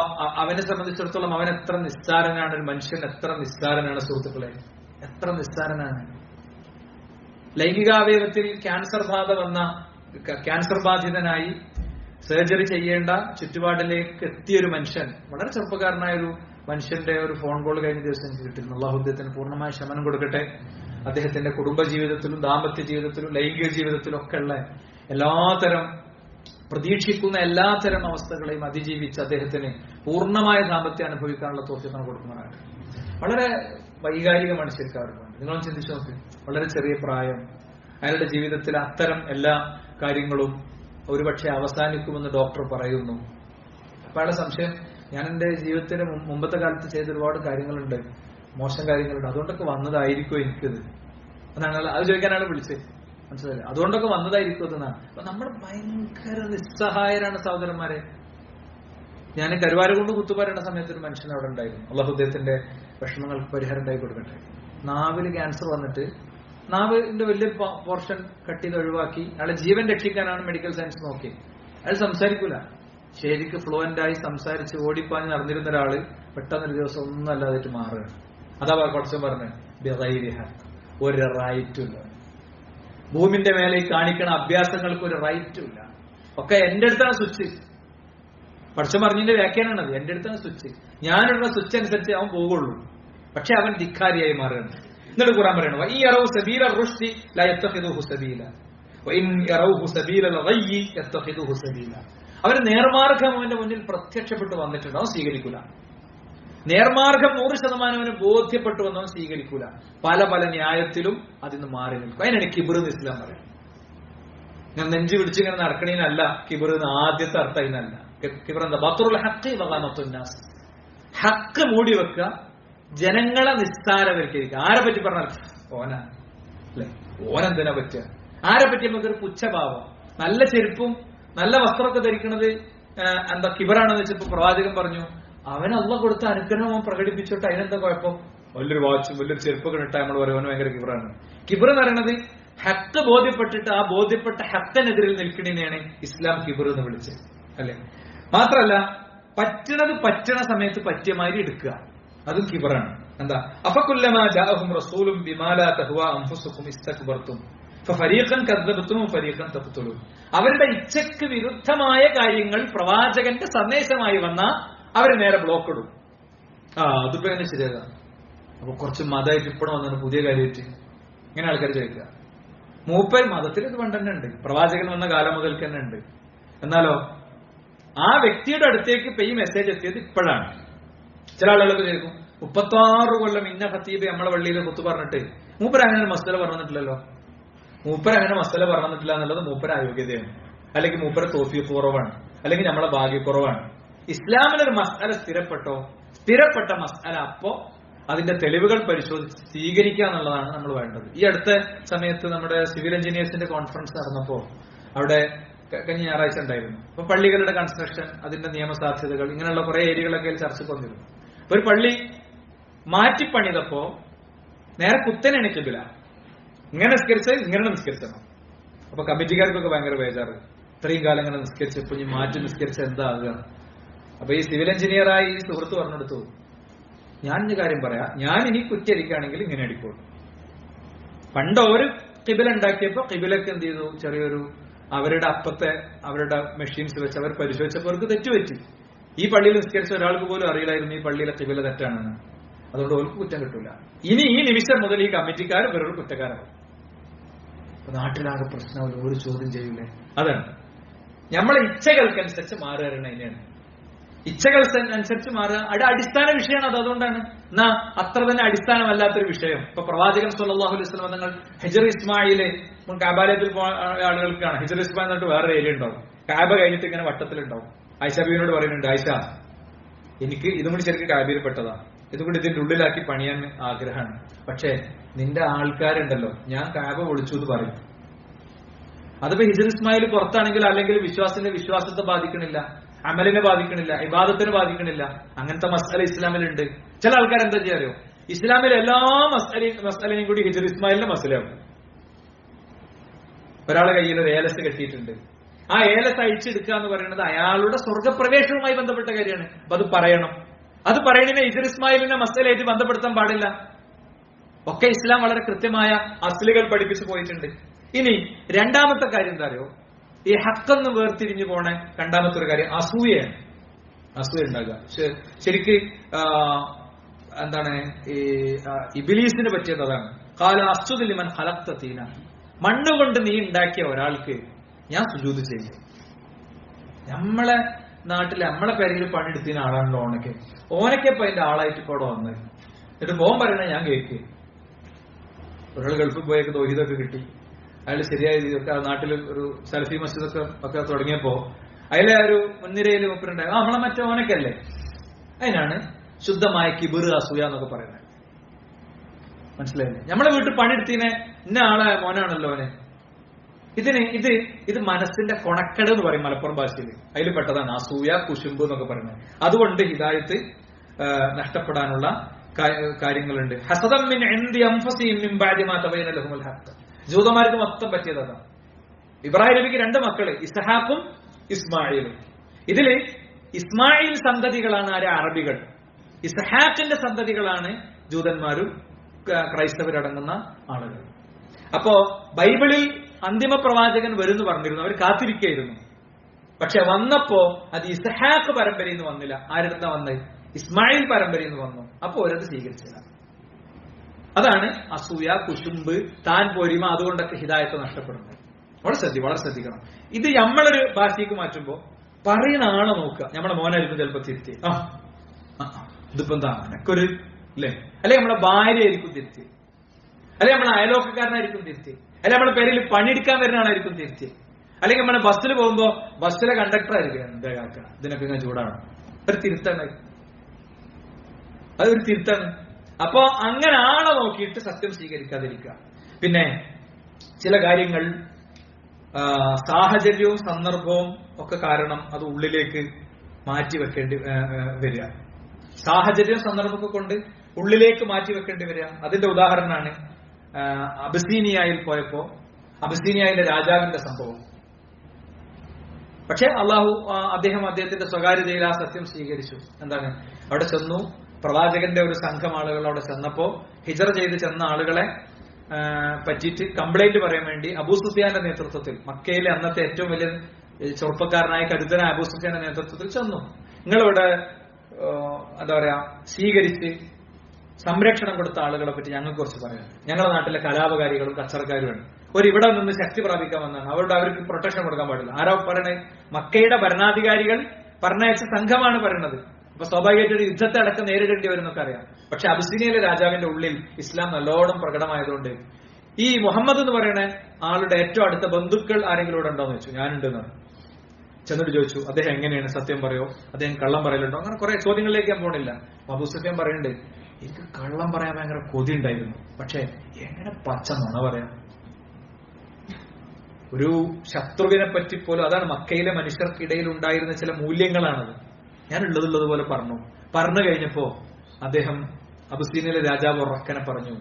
അവനെ സംബന്ധിച്ചിടത്തോളം അവൻ എത്ര നിസ്സാരനാണ്, ഒരു മനുഷ്യൻ എത്ര നിസ്സാരനാണ് സുഹൃത്തുക്കളെ, എത്ര നിസ്സാരനാണ്. ലൈംഗികാവയവത്തിൽ ക്യാൻസർ ബാധ വന്ന, ക്യാൻസർ ബാധിതനായി സർജറി ചെയ്യേണ്ട ചുറ്റുപാടിലേക്ക് എത്തിയൊരു മനുഷ്യൻ, വളരെ ചെറുപ്പക്കാരനായ ഒരു മനുഷ്യന്റെ ഒരു ഫോൺ കോൾ കഴിഞ്ഞ ദിവസം എനിക്ക് കിട്ടിയിരുന്നു. അള്ളാഹു അദ്ദേഹത്തിന് പൂർണ്ണമായ ശമനം കൊടുക്കട്ടെ. അദ്ദേഹത്തിന്റെ കുടുംബ ജീവിതത്തിലും ദാമ്പത്യ ജീവിതത്തിലും ലൈംഗിക ജീവിതത്തിലും ഒക്കെ ഉള്ള എല്ലാത്തരം പ്രതീക്ഷിക്കുന്ന എല്ലാത്തരം അവസ്ഥകളെയും അതിജീവിച്ച് അദ്ദേഹത്തിന് പൂർണ്ണമായ ദാമ്പത്യം അനുഭവിക്കാനുള്ള തോഫീഖ് കൊടുക്കുന്നതാണ്. വളരെ വൈകാരിക മനുഷ്യർക്കാരുണ്ട്. നിങ്ങളും ചിന്തിച്ചു നോക്ക്, വളരെ ചെറിയ പ്രായം, അയാളുടെ ജീവിതത്തിൽ അത്തരം എല്ലാ കാര്യങ്ങളും ഒരുപക്ഷെ അവസാനിക്കുമെന്ന് ഡോക്ടർ പറയുന്നു. അപ്പൊ അയാളുടെ സംശയം, ഞാൻ എന്റെ ജീവിതത്തിന് മുമ്പത്തെ കാലത്ത് ചെയ്ത ഒരുപാട് കാര്യങ്ങളുണ്ട്, മോശം കാര്യങ്ങളുണ്ട്, അതുകൊണ്ടൊക്കെ വന്നതായിരിക്കും എനിക്കിത് എന്നാണ് അത് ചോദിക്കാനാണ് വിളിച്ചത്. മനസ്സിലായില്ലേ? അതുകൊണ്ടൊക്കെ വന്നതായിരിക്കും എന്നാണ്. അപ്പൊ നമ്മൾ ഭയങ്കര നിസ്സഹായരാണ് സഹോദരന്മാരെ. ഞാൻ കരുവാരകുണ്ട് കുത്തുപാരേണ്ട സമയത്ത് ഒരു മനുഷ്യൻ അവിടെ ഉണ്ടായിരുന്നു. അള്ളാഹു അദ്ദേഹത്തിന്റെ വിഷമങ്ങൾക്ക് പരിഹാരം ഉണ്ടായി കൊടുക്കട്ടെ. നാവില് ക്യാൻസർ വന്നിട്ട് നാവിന്റെ വലിയൊരു പോർഷൻ കട്ട് ചെയ്ത് ഒഴിവാക്കി അയാളെ ജീവൻ രക്ഷിക്കാനാണ് മെഡിക്കൽ സയൻസ് നോക്കി. അയാൾ സംസാരിക്കൂല, ശരിക്ക് ഫ്ലുവന്റായി സംസാരിച്ച് ഓടിപ്പാഞ്ഞ് നടന്നിരുന്ന ഒരാള് പെട്ടെന്നൊരു ദിവസം ഒന്നും അല്ലാതായിട്ട് മാറുകയാണ്. അതാ കുറച്ചും പറഞ്ഞ ഒരു റൈറ്റും ഇല്ല, ഭൂമിന്റെ മേലെ കാണിക്കണ അഭ്യാസങ്ങൾക്ക് ഒരു റൈറ്റും ഇല്ല, ഒക്കെ എന്റെ അടുത്താണ് സ്വിച്ച്. പടച്ചോൻ പറഞ്ഞതിന്റെ വ്യാഖ്യാനാണത്. എന്റെ അടുത്താണ് സ്വിച്ച്, ഞാനുള്ള സ്വിച്ച് അനുസരിച്ച് അവൻ പോകുള്ളൂ. പക്ഷെ അവൻ ധിക്കാരിയായി മാറുകയാണ്. എന്നിട്ട് ഖുർആൻ പറയണു ഈ യറൗ സബീല റുഷ്ദി ലാ യത്തഖിദുഹു സബീല വഇൻ യറൗഹു സബീല ലഗയ്യി യത്തഖിദുഹു സബീല. അവര് നേർമാർഗം അവന്റെ മുന്നിൽ പ്രത്യക്ഷപ്പെട്ടു വന്നിട്ടുണ്ട്, അവൻ സ്വീകരിക്കൂല. നേർമാർഗം 100% അവന് ബോധ്യപ്പെട്ടു വന്നവൻ സ്വീകരിക്കൂല. പല പല ന്യായത്തിലും അതിന് മാറി നിൽക്കും. അതിനാണ് കിബിർ എന്ന് ഇസ്ലാം പറയുന്നത്. ഞാൻ നെഞ്ചു പിടിച്ചിങ്ങനെ നടക്കണേനല്ല കിബിർ എന്ന് ആദ്യത്തെ അർത്ഥം അതിനല്ല. കിബിർ എന്താ? ബത്റുൽ ഹഖ് വഗാമത്തുന്നാസ്. ഹക്ക് മൂടി വെക്കുക, ജനങ്ങളെ നിസ്സാരവൽക്കരിക്കുക. ആരെ പറ്റി പറഞ്ഞാൽ ഓന അല്ലെ, ഓനെന്തിനാ പറ്റുക? ആരെ പറ്റി നമുക്കൊരു പുച്ഛഭാവം. നല്ല ചെരുപ്പും നല്ല വസ്ത്രമൊക്കെ ധരിക്കുന്നത് എന്താ കിബറാണെന്ന് വെച്ചപ്പോ പ്രവാചകൻ പറഞ്ഞു, അവൻ അള്ളാഹ് കൊടുത്ത അനുഗ്രഹം അവൻ പ്രകടിപ്പിച്ചോട്ടെ, അതിനെന്താ കുഴപ്പം? വലിയൊരു വാച്ചും വലിയൊരു ചെരുപ്പൊക്കെ ഇട്ടാ നമ്മൾ പറയുവാൻ ഭയങ്കര കിബറാണ്. കിബർ എന്ന് പറയുന്നത് ഹക്ക് ബോധ്യപ്പെട്ടിട്ട് ആ ബോധ്യപ്പെട്ട ഹക്കിനെതിരിൽ നിൽക്കണേനെയാണ് ഇസ്ലാം കിബർ എന്ന് വിളിച്ചത്, അല്ലെ? മാത്രല്ല പറ്റണ സമയത്ത് പറ്റിയ മാതിരി എടുക്കുക, അതും കിബറാണ്. എന്താ? അഫകുല്ലമാ ജാഅഹും റസൂലും ബിമാ ലാ തഹ്വാ അൻഫുസുകും ഇസ്തക്ബർതും ഫഫരീഖൻ കദ്ദബതും ഫരീഖൻ തഖ്തുലൂൻ. അവരുടെ ഇച്ഛയ്ക്ക് വിരുദ്ധമായ കാര്യങ്ങൾ പ്രവാചകന്റെ സന്ദേശമായി വന്ന അവര് നേരെ ബ്ലോക്ക് ഇടും. അതിപ്പോ എങ്ങനെ ശരിയാകാം? അപ്പൊ കുറച്ച് മതമായിട്ട് ഇപ്പോഴും വന്നാണ് പുതിയ കാര്യമായിട്ട് ഇങ്ങനെ ആൾക്കാർ ചോദിക്കുക. മൂപ്പർ മതത്തിൽ ഇത് പണ്ട് തന്നെ ഉണ്ട്, പ്രവാചകൻ വന്ന കാലം മുതൽക്ക് തന്നെ ഉണ്ട്. എന്നാലോ ആ വ്യക്തിയുടെ അടുത്തേക്ക് ഇപ്പൊ ഈ മെസ്സേജ് എത്തിയത് ഇപ്പോഴാണ്. ചില ആളുകളൊക്കെ ചോദിക്കും, 36 കൊല്ലം ഇന്ന ഖത്തീബ് നമ്മളെ പള്ളിയിൽ കുത്തു പറഞ്ഞിട്ട് മൂപ്പർ അങ്ങനെ മസല പറഞ്ഞിട്ടില്ലല്ലോ. മൂപ്പർ അങ്ങനെ മസല പറഞ്ഞിട്ടില്ല എന്നുള്ളത് മൂപ്പര അയോഗ്യതയാണ്, അല്ലെങ്കിൽ മൂപ്പര തോഫീഖ് കുറവാണ്, അല്ലെങ്കിൽ നമ്മളെ ഭാഗ്യക്കുറവാണ്. ഇസ്ലാമിലൊരു മസല സ്ഥിരപ്പെട്ട മസല അപ്പോ അതിന്റെ തെളിവുകൾ പരിശോധിച്ച് സ്വീകരിക്കുക എന്നുള്ളതാണ് നമ്മൾ വേണ്ടത്. ഈ അടുത്ത സമയത്ത് നമ്മുടെ സിവിൽ എഞ്ചിനീയേഴ്സിന്റെ കോൺഫറൻസ് നടന്നപ്പോ അവിടെ കഴിഞ്ഞ ഞായറാഴ്ച ഉണ്ടായിരുന്നു. അപ്പൊ പള്ളികളുടെ കൺസ്ട്രക്ഷൻ, അതിന്റെ നിയമസാധ്യതകൾ, ഇങ്ങനെയുള്ള കുറെ ഏരിയകളൊക്കെ ചർച്ചയ്ക്ക് വന്നിരുന്നു. ഒരു പള്ളി മാറ്റിപ്പണിതപ്പോ നേരെ കുത്തനെ എണിക്കില്ല, ഇങ്ങനെ നിസ്കരിച്ച് ഇങ്ങനെ നിസ്കരിച്ചണം. അപ്പൊ കമ്മിറ്റിക്കാർക്കൊക്കെ ഭയങ്കര ബേജാറ്, ഇത്രയും കാലം ഇങ്ങനെ നിസ്കരിച്ചപ്പോ ഇനി മാറ്റി നിസ്കരിച്ച എന്താ ആകുക? അപ്പൊ ഈ സിവിൽ എഞ്ചിനീയറായി ഈ സുഹൃത്ത് പറഞ്ഞെടുത്തു, ഞാൻ ഒരു കാര്യം പറയാം, ഞാൻ ഇനി കുറ്റിയടിക്കുകയാണെങ്കിൽ ഇങ്ങനെ അടിക്കുള്ളൂ. പണ്ട് ഒരു കിബില ഉണ്ടാക്കിയപ്പോ കിബിലക്ക് എന്ത് ചെയ്തു, ചെറിയൊരു അവരുടെ അവരുടെ മെഷീൻസ് വെച്ച് അവർ പരിശോധിച്ചപ്പോൾ അവർക്ക് തെറ്റുപറ്റി. ഈ പള്ളിയിൽ നിസ്കരിച്ച ഒരാൾക്ക് പോലും അറിയില്ലായിരുന്നു ഈ പള്ളിയിലെ കിബില തെറ്റാണെന്ന്. അതുകൊണ്ട് അവർക്ക് കുറ്റം കിട്ടൂല. ഇനി ഈ നിമിഷം മുതൽ ഈ കമ്മിറ്റിക്കാർ വേറൊരു കുറ്റക്കാരാണ്. നാട്ടിലാകെ പ്രശ്നമില്ല, ഒരു ചോദ്യം ചെയ്യൂലേ? അതാണ് നമ്മളെ ഇച്ഛകൾക്കനുസരിച്ച് മാറുകയാണ്. അതിനെയാണ് ഇച്ഛകൾ അനുസരിച്ച് മാറുക. അടിസ്ഥാന വിഷയമാണ് അത്. അതുകൊണ്ടാണ് എന്നാ അത്ര തന്നെ അടിസ്ഥാനമല്ലാത്തൊരു വിഷയം. ഇപ്പൊ പ്രവാചകൻ സ്വല്ലല്ലാഹു അലൈഹി വസല്ലം തങ്ങൾ ഹിജർ ഇസ്മായില് കാബാലയത്തിൽ ആളുകൾക്കാണ് ഹിജർ ഇസ്മായിൽ എന്നിട്ട് വേറെ ഏരിയ ഉണ്ടാവും. കാബ കഴിഞ്ഞിട്ട് ഇങ്ങനെ വട്ടത്തിലുണ്ടാവും. ആയിഷ ബീവിനോട് പറയുന്നുണ്ട്, ആയിഷ എനിക്ക് ഇതും കൂടി ശരിക്കും കാബയിൽ പെട്ടതാ, ഇതും കൂടി ഇതിന്റെ ഉള്ളിലാക്കി പണിയാൻ ആഗ്രഹമാണ്. പക്ഷേ നിന്റെ ആൾക്കാരുണ്ടല്ലോ, ഞാൻ കാബ ഒളിച്ചു എന്ന് പറയും. അതിപ്പോ ഹിജർ ഇസ്മായിൽ പുറത്താണെങ്കിൽ അല്ലെങ്കിൽ വിശ്വാസത്തെ ബാധിക്കണില്ല, അമലിനെ ബാധിക്കണില്ല, ഇബാദത്തിനെ ബാധിക്കണില്ല. അങ്ങനത്തെ മസ്അല ഇസ്ലാമിലുണ്ട്. ചില ആൾക്കാർ എന്താ ചെയ്യാറിയോ, ഇസ്ലാമിലെ എല്ലാ മസ്അലയും കൂടി ഹിജർ ഇസ്മായിലിന്റെ മസ്അലയാവും. ഒരാളെ കയ്യിൽ ഒരു ഏലസ് കെട്ടിയിട്ടുണ്ട്, ആ ഏലസ് അഴിച്ചെടുക്കുക എന്ന് പറയുന്നത് അയാളുടെ സ്വർഗപ്രവേശവുമായി ബന്ധപ്പെട്ട കാര്യമാണ്. അപ്പൊ അത് പറയണം. അത് പറയുന്നതിനെ ഹിജർ ഇസ്മായിലിന്റെ മസ്അലയായിട്ട് ബന്ധപ്പെടുത്താൻ പാടില്ല. ഒക്കെ ഇസ്ലാം വളരെ കൃത്യമായ അസ്ലുകൾ പഠിപ്പിച്ചു പോയിട്ടുണ്ട്. ഇനി രണ്ടാമത്തെ കാര്യം എന്താ അറിയോ, ഈ ഹക്കെന്ന് വേർതിരിഞ്ഞു പോണ രണ്ടാമത്തെ ഒരു കാര്യം അസൂയയാണ്. അസൂയ ഉണ്ടാകുക ശരിക്ക് എന്താണ് ഈ ഇബിലീസിന് പറ്റിയത് അതാണ്. കാല അസ്തുദ് ലിമൻ ഖലഖ്ത തീന, മണ്ണുകൊണ്ട് നീ ഉണ്ടാക്കിയ ഒരാൾക്ക് ഞാൻ സുജൂദ് ചെയ്യും. നമ്മളെ നാട്ടിലെ നമ്മളെ പേരിൽ പണിയെടുത്തിന് ആളാണല്ലോ ഓനക്കെ ഇപ്പൊ അതിന്റെ ആളായിട്ട് ഇപ്പൊ അവിടെ വന്നത്. എന്നിട്ട് പോകാൻ പറയണ ഞാൻ കേക്ക്. ഒരാൾ ഗൾഫിൽ പോയൊക്കെ ദോഹിതൊക്കെ കിട്ടി, അയാൾ ശരിയായ രീതിയൊക്കെ നാട്ടിൽ ഒരു സലഫി മസ്ജിദൊക്കെ തുടങ്ങിയപ്പോ അതിലെ ഒരു മുൻനിരയിൽ മുപ്പരുണ്ടായി, നമ്മളെ മറ്റേ ഓനക്കല്ലേ. അതിനാണ് ശുദ്ധമായ കിബിർ അസൂയ എന്നൊക്കെ പറയുന്നത്. മനസ്സിലായില്ലേ? നമ്മളെ വീട്ടിൽ പണിയെടുത്തിനെ ഇന്ന ആളെ മോനാണല്ലോ അവനെ. ഇത് മനസ്സിന്റെ കൊണക്കട് എന്ന് പറയും മലപ്പുറം ഭാഷയിൽ. അതിൽ പെട്ടതാണ് അസൂയ, കുശുമ്പ് എന്നൊക്കെ പറയുന്നത്. അതുകൊണ്ട് ഹിദായത്ത് നഷ്ടപ്പെടാനുള്ള കാര്യങ്ങളുണ്ട്. ഹസദം മിൻ ഇൻദി അൻഫുസിഹിം മിൻ ബഅദി മാ തബയ്യന ലഹുൽ ഹഖ്. ജൂതന്മാർക്ക് മൊത്തം പറ്റിയത് അതാണ്. ഇബ്രാഹിം നബിക്ക് 2 മക്കള്, ഇസ്ഹാഖും ഇസ്മായിലും. ഇതില് ഇസ്മായിൽ സന്തതികളാണ് അറബികൾ, ഇസ്ഹാഖിന്റെ സന്തതികളാണ് ജൂതന്മാരും ക്രൈസ്തവരടങ്ങുന്ന ആളുകൾ. അപ്പോ ബൈബിളിൽ അന്തിമ പ്രവാചകൻ വരുന്നു പറഞ്ഞിരുന്നു, അവർ കാത്തിരിക്കുകയായിരുന്നു. പക്ഷെ വന്നപ്പോ അത് ഇസ്ഹാഖ് പരമ്പരയിൽ നിന്ന് വന്നില്ല. ആരെടുത്താ വന്നത്? ഇസ്മായിൽ പരമ്പരയിൽ നിന്ന് വന്നു. അപ്പൊ ഓരത് സ്വീകരിച്ചില്ല. അതാണ് അസൂയ, കുശുമ്പ്, താൻ പോരിമ, അതുകൊണ്ടൊക്കെ ഹിദായത്ത് നഷ്ടപ്പെടുന്നത്. വളരെ ശ്രദ്ധിക്കണം. ഇത് നമ്മളൊരു ഭാഷയ്ക്ക് മാറ്റുമ്പോ പറയുന്ന ആളെ നോക്കുക. നമ്മളെ മോനായിരിക്കും ചിലപ്പോ തിരുത്തി, ഇതിപ്പോ എന്താ എനക്കൊരു അല്ലേ, അല്ലെ നമ്മളെ ഭാര്യ ആയിരിക്കും തിരുത്തി, അല്ലെ നമ്മളെ അയലോക്കക്കാരനായിരിക്കും തിരുത്തി, അല്ലെ നമ്മളെ പേരിൽ പണിയെടുക്കാൻ വരുന്ന ആളായിരിക്കും തിരുത്തി, അല്ലെങ്കിൽ നമ്മളെ ബസ്സിൽ പോകുമ്പോ ബസ്സിലെ കണ്ടക്ടർ ആയിരിക്കും എന്താ കാക്ക ഇതിനൊക്കെ ഇങ്ങനെ ചൂടാണ്. ഒരു തിരുത്താണ്, അതൊരു തിരുത്താണ്. അപ്പോ അങ്ങനെ ആളെ നോക്കിയിട്ട് സത്യം സ്വീകരിക്കാതിരിക്കുക. പിന്നെ ചില കാര്യങ്ങൾ സാഹചര്യവും സന്ദർഭവും ഒക്കെ കാരണം അത് ഉള്ളിലേക്ക് മാറ്റി വെക്കേണ്ടി വരിക. സാഹചര്യവും സന്ദർഭമൊക്കെ കൊണ്ട് ഉള്ളിലേക്ക് മാറ്റി വെക്കേണ്ടി വരിക. അതിന്റെ ഉദാഹരണമാണ് അബസീനിയയിൽ പോയപ്പോ അബസീനിയയിലെ രാജാവിന്റെ സംഭവം. പക്ഷെ അദ്ദേഹത്തിന്റെ സ്വകാര്യതയിൽ ആ സത്യം സ്വീകരിച്ചു. എന്താണ്? അവിടെ ചെന്നു, പ്രവാചകന്റെ ഒരു സംഘം ആളുകൾ അവിടെ ചെന്നപ്പോ ഹിജറ ചെയ്ത് ചെന്ന ആളുകളെ പറ്റിയിട്ട് കംപ്ലൈന്റ് പറയാൻ വേണ്ടി അബൂ സുഫിയാന്റെ നേതൃത്വത്തിൽ, മക്കയിലെ അന്നത്തെ ഏറ്റവും വലിയ ചെറുപ്പക്കാരനായ കരുത്തനായ അബൂ സുഫിയാന്റെ നേതൃത്വത്തിൽ ചെന്നു. നിങ്ങളിവിടെ എന്താ പറയാ സ്വീകരിച്ച് സംരക്ഷണം കൊടുത്ത ആളുകളെ പറ്റി ഞങ്ങൾക്ക് കുറച്ച് പറയാം. ഞങ്ങളുടെ നാട്ടിലെ കലാപകാരികളും കച്ചറക്കാരുമാണ്. ഇവിടെ നിന്ന് ശക്തി പ്രാപിക്കാൻ വന്നാണ്. അവർക്ക് പ്രൊട്ടക്ഷൻ കൊടുക്കാൻ പാടില്ല. ആരോ പറയണേ? മക്കയുടെ ഭരണാധികാരികൾ പറഞ്ഞയച്ച സംഘമാണ് പറയുന്നത്. അപ്പൊ സ്വാഭാവികമായിട്ട് ഒരു യുദ്ധത്തെ അടക്കം നേരിടേണ്ടി വരുന്നൊക്കെ അറിയാം. പക്ഷെ അബിസീനിയയിലെ രാജാവിന്റെ ഉള്ളിൽ ഇസ്ലാം നല്ലോണം പ്രകടമായതുകൊണ്ട് ഈ മുഹമ്മദ് എന്ന് പറയുന്ന ആളുടെ ഏറ്റവും അടുത്ത ബന്ധുക്കൾ ആരെങ്കിലും ഇവിടെ ഉണ്ടോന്ന് ചോദിച്ചു. ഞാനുണ്ടെന്ന് ചെന്നിട്ട് ചോദിച്ചു, അദ്ദേഹം എങ്ങനെയാണ്, സത്യം പറയോ, അദ്ദേഹം കള്ളം പറയലുണ്ടോ? അങ്ങനെ കുറെ ചോദ്യങ്ങളിലേക്ക് ഞാൻ പോണില്ല. അബൂ സുഫിയാൻ പറയുന്നുണ്ട്, എനിക്ക് കള്ളം പറയാൻ ഭയങ്കര കൊതി ഉണ്ടായിരുന്നു, പക്ഷെ എങ്ങനെ പച്ച നുണ പറയാം? ഒരു ശത്രുവിനെ പറ്റി പോലും, അതാണ് മക്കയിലെ മനുഷ്യർക്കിടയിൽ ഉണ്ടായിരുന്ന ചില മൂല്യങ്ങളാണത്. ഞാൻ ഉള്ളതുപോലെ പറഞ്ഞു കഴിഞ്ഞപ്പോ അദ്ദേഹം അബസീനിയയിലെ രാജാവ് ഉറക്കനെ പറഞ്ഞു,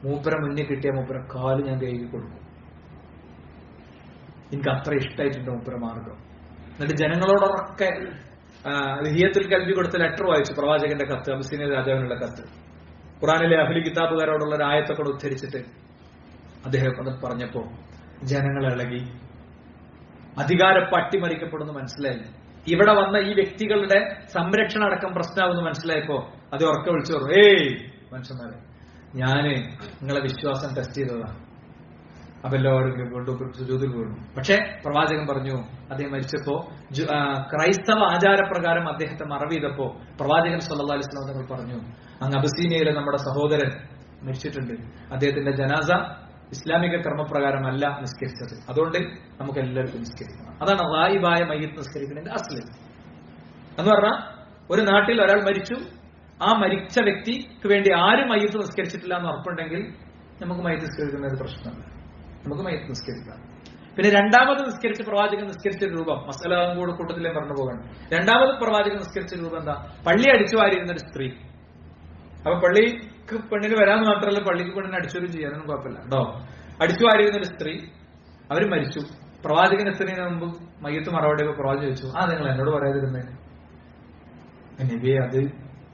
മൂപ്പര മുന്നിൽ കിട്ടിയ മൂപ്പര കാല് ഞാൻ കൈകി കൊടുക്കും, എനിക്ക് അത്ര ഇഷ്ടമായിട്ടുണ്ട് മൂപ്പര മാർഗം. എന്നിട്ട് ജനങ്ങളോടൊക്കെ ഹിയത്തുൽ കൽബി കൊടുത്ത ലെറ്റർ വായിച്ചു, പ്രവാചകന്റെ കത്ത്, അബസീനിയ രാജാവിനുള്ള കത്ത്. ഖുറാനിലെ അഹ്ലി കിതാബുകാരോടുള്ള ഒരു ആയത്തൊക്കെ ഉദ്ധരിച്ചിട്ട് അദ്ദേഹം അത് പറഞ്ഞപ്പോ ജനങ്ങൾ ഇളകി, അധികാരം പട്ടിമറിക്കപ്പെടുന്നു മനസ്സിലായി. ഇവിടെ വന്ന ഈ വ്യക്തികളുടെ സംരക്ഷണം അടക്കം പ്രശ്നമാകുന്നു മനസ്സിലായപ്പോ അത് ഉറക്കെ വിളിച്ചു പറഞ്ഞു, ഏയ് മനുഷ്യന്മാരെ, ഞാന് നിങ്ങളെ വിശ്വാസം ടെസ്റ്റ് ചെയ്തതാണ്. അപ്പൊ എല്ലാവരും സുജൂദിൽ വീണു. പക്ഷെ പ്രവാചകൻ പറഞ്ഞു, അദ്ദേഹം മരിച്ചപ്പോ ക്രൈസ്തവ ആചാരപ്രകാരം അദ്ദേഹത്തെ മറവ് ചെയ്തപ്പോ പ്രവാചകൻ സല്ലല്ലാഹു അലൈഹി വസല്ലം തങ്ങൾ പറഞ്ഞു, അങ്ങ് അബസീനിയയിലെ നമ്മുടെ സഹോദരൻ മരിച്ചിട്ടുണ്ട്, അദ്ദേഹത്തിന്റെ ജനാസ ഇസ്ലാമിക കർമ്മപ്രകാരമല്ല നിസ്കരിച്ചത്, അതുകൊണ്ട് നമുക്ക് എല്ലാവർക്കും നിസ്കരിക്കണം. അതാണ് ഗായിബായ മയ്യിത്ത് നിസ്കരിക്കുന്നതിന്റെ അസ്ല് എന്ന് പറഞ്ഞാൽ, ഒരു നാട്ടിൽ ഒരാൾ മരിച്ചു, ആ മരിച്ച വ്യക്തിക്ക് വേണ്ടി ആരും മയ്യിത്ത് നിസ്കരിച്ചിട്ടില്ല എന്ന് ഉറപ്പുണ്ടെങ്കിൽ നമുക്ക് മയ്യിത്ത് നിസ്കരിക്കുന്നത് പ്രശ്നമല്ല, നമുക്ക് മയ്യിത്ത് നിസ്കരിക്കാം. പിന്നെ രണ്ടാമത് നിസ്കരിച്ച പ്രവാചകൻ നിസ്കരിച്ച രൂപം മസല കൂടെ കൂട്ടത്തിലേ പറഞ്ഞു പോകണം. രണ്ടാമത് പ്രവാചകൻ നിസ്കരിച്ച രൂപം എന്താ? പള്ളി അടിച്ചു വാരിയിരുന്ന ഒരു സ്ത്രീ. അപ്പൊ പള്ളിക്ക് പെണ്ണിന് വരാന്ന് മാത്രമല്ല, പള്ളിക്ക് പെണ്ണിനെ അടിച്ചോരും ചെയ്യാനൊന്നും കുഴപ്പമില്ല കേട്ടോ. അടിച്ചു വാരിയിരുന്ന ഒരു സ്ത്രീ, അവര് മരിച്ചു. പ്രവാചകൻ എത്തുന്നതിന് മുമ്പ് മയ്യത്ത് മറവടെ പ്രവാചകൻ ചോദിച്ചു, നിങ്ങൾ എന്നോട് പറയാതിരുന്നേ നബിയെ, അത്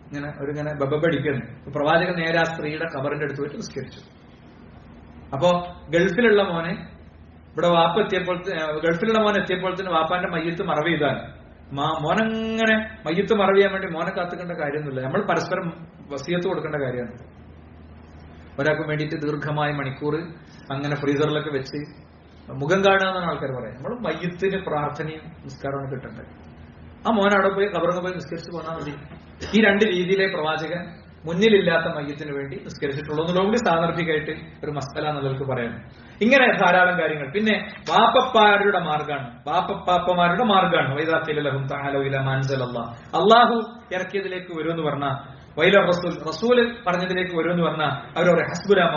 ഇങ്ങനെ ബബടിക്കുന്നു. പ്രവാചകൻ നേരെ ആ സ്ത്രീയുടെ ഖബറിന്റെ അടുത്ത് പോയിട്ട് നിസ്കരിച്ചു. അപ്പോ ഗൾഫിലുള്ള മോനെ ഇവിടെ വാപ്പ എത്തിയപ്പോൾ, ഗൾഫിലുള്ള മോൻ എത്തിയപ്പോഴത്തേന് വാപ്പാന്റെ മയ്യത്ത് മറവ് ചെയ്താൽ മോനങ്ങനെ മയ്യത്ത് മറവ് ചെയ്യാൻ വേണ്ടി മോനെ കാത്തുക്കേണ്ട കാര്യമൊന്നുമില്ല. നമ്മൾ പരസ്പരം വസിയത്ത് കൊടുക്കേണ്ട കാര്യമാണ്. ഒരാൾക്ക് വേണ്ടിയിട്ട് ദീർഘമായ മണിക്കൂർ അങ്ങനെ ഫ്രീസറിലൊക്കെ വെച്ച് മുഖം കാണുക എന്നാണ് ആൾക്കാർ പറയാം. നമ്മൾ മയ്യത്തിന് പ്രാർത്ഥനയും നിസ്കാരമാണ് കിട്ടേണ്ടത്. ആ മോൻ അവിടെ പോയി ഖബറിന് പോയി നിസ്കരിച്ച് പോന്നാൽ മതി. ഈ രണ്ട് രീതിയിലെ പ്രവാചകൻ മുന്നിലില്ലാത്ത മയ്യത്തിന് വേണ്ടി നിസ്കരിച്ചിട്ടുള്ളൂ എന്നുള്ളതുകൊണ്ട് സാന്ദർഭികമായിട്ട് ഒരു മസ്തല എന്നുള്ളവർക്ക് പറയണം. ഇങ്ങനെ ധാരാളം കാര്യങ്ങൾ. പിന്നെ വാപ്പപ്പാരുടെ മാർഗാണ്, വാപ്പപ്പാപ്പമാരുടെ മാർഗാണ്. അള്ളാഹു ഇറക്കിയതിലേക്ക് വരുമെന്ന് പറഞ്ഞാൽ, വൈല റസൂല് പറഞ്ഞതിലേക്ക് വരുമെന്ന് പറഞ്ഞാൽ അവരവരെ ഹസ്ബുലാമ,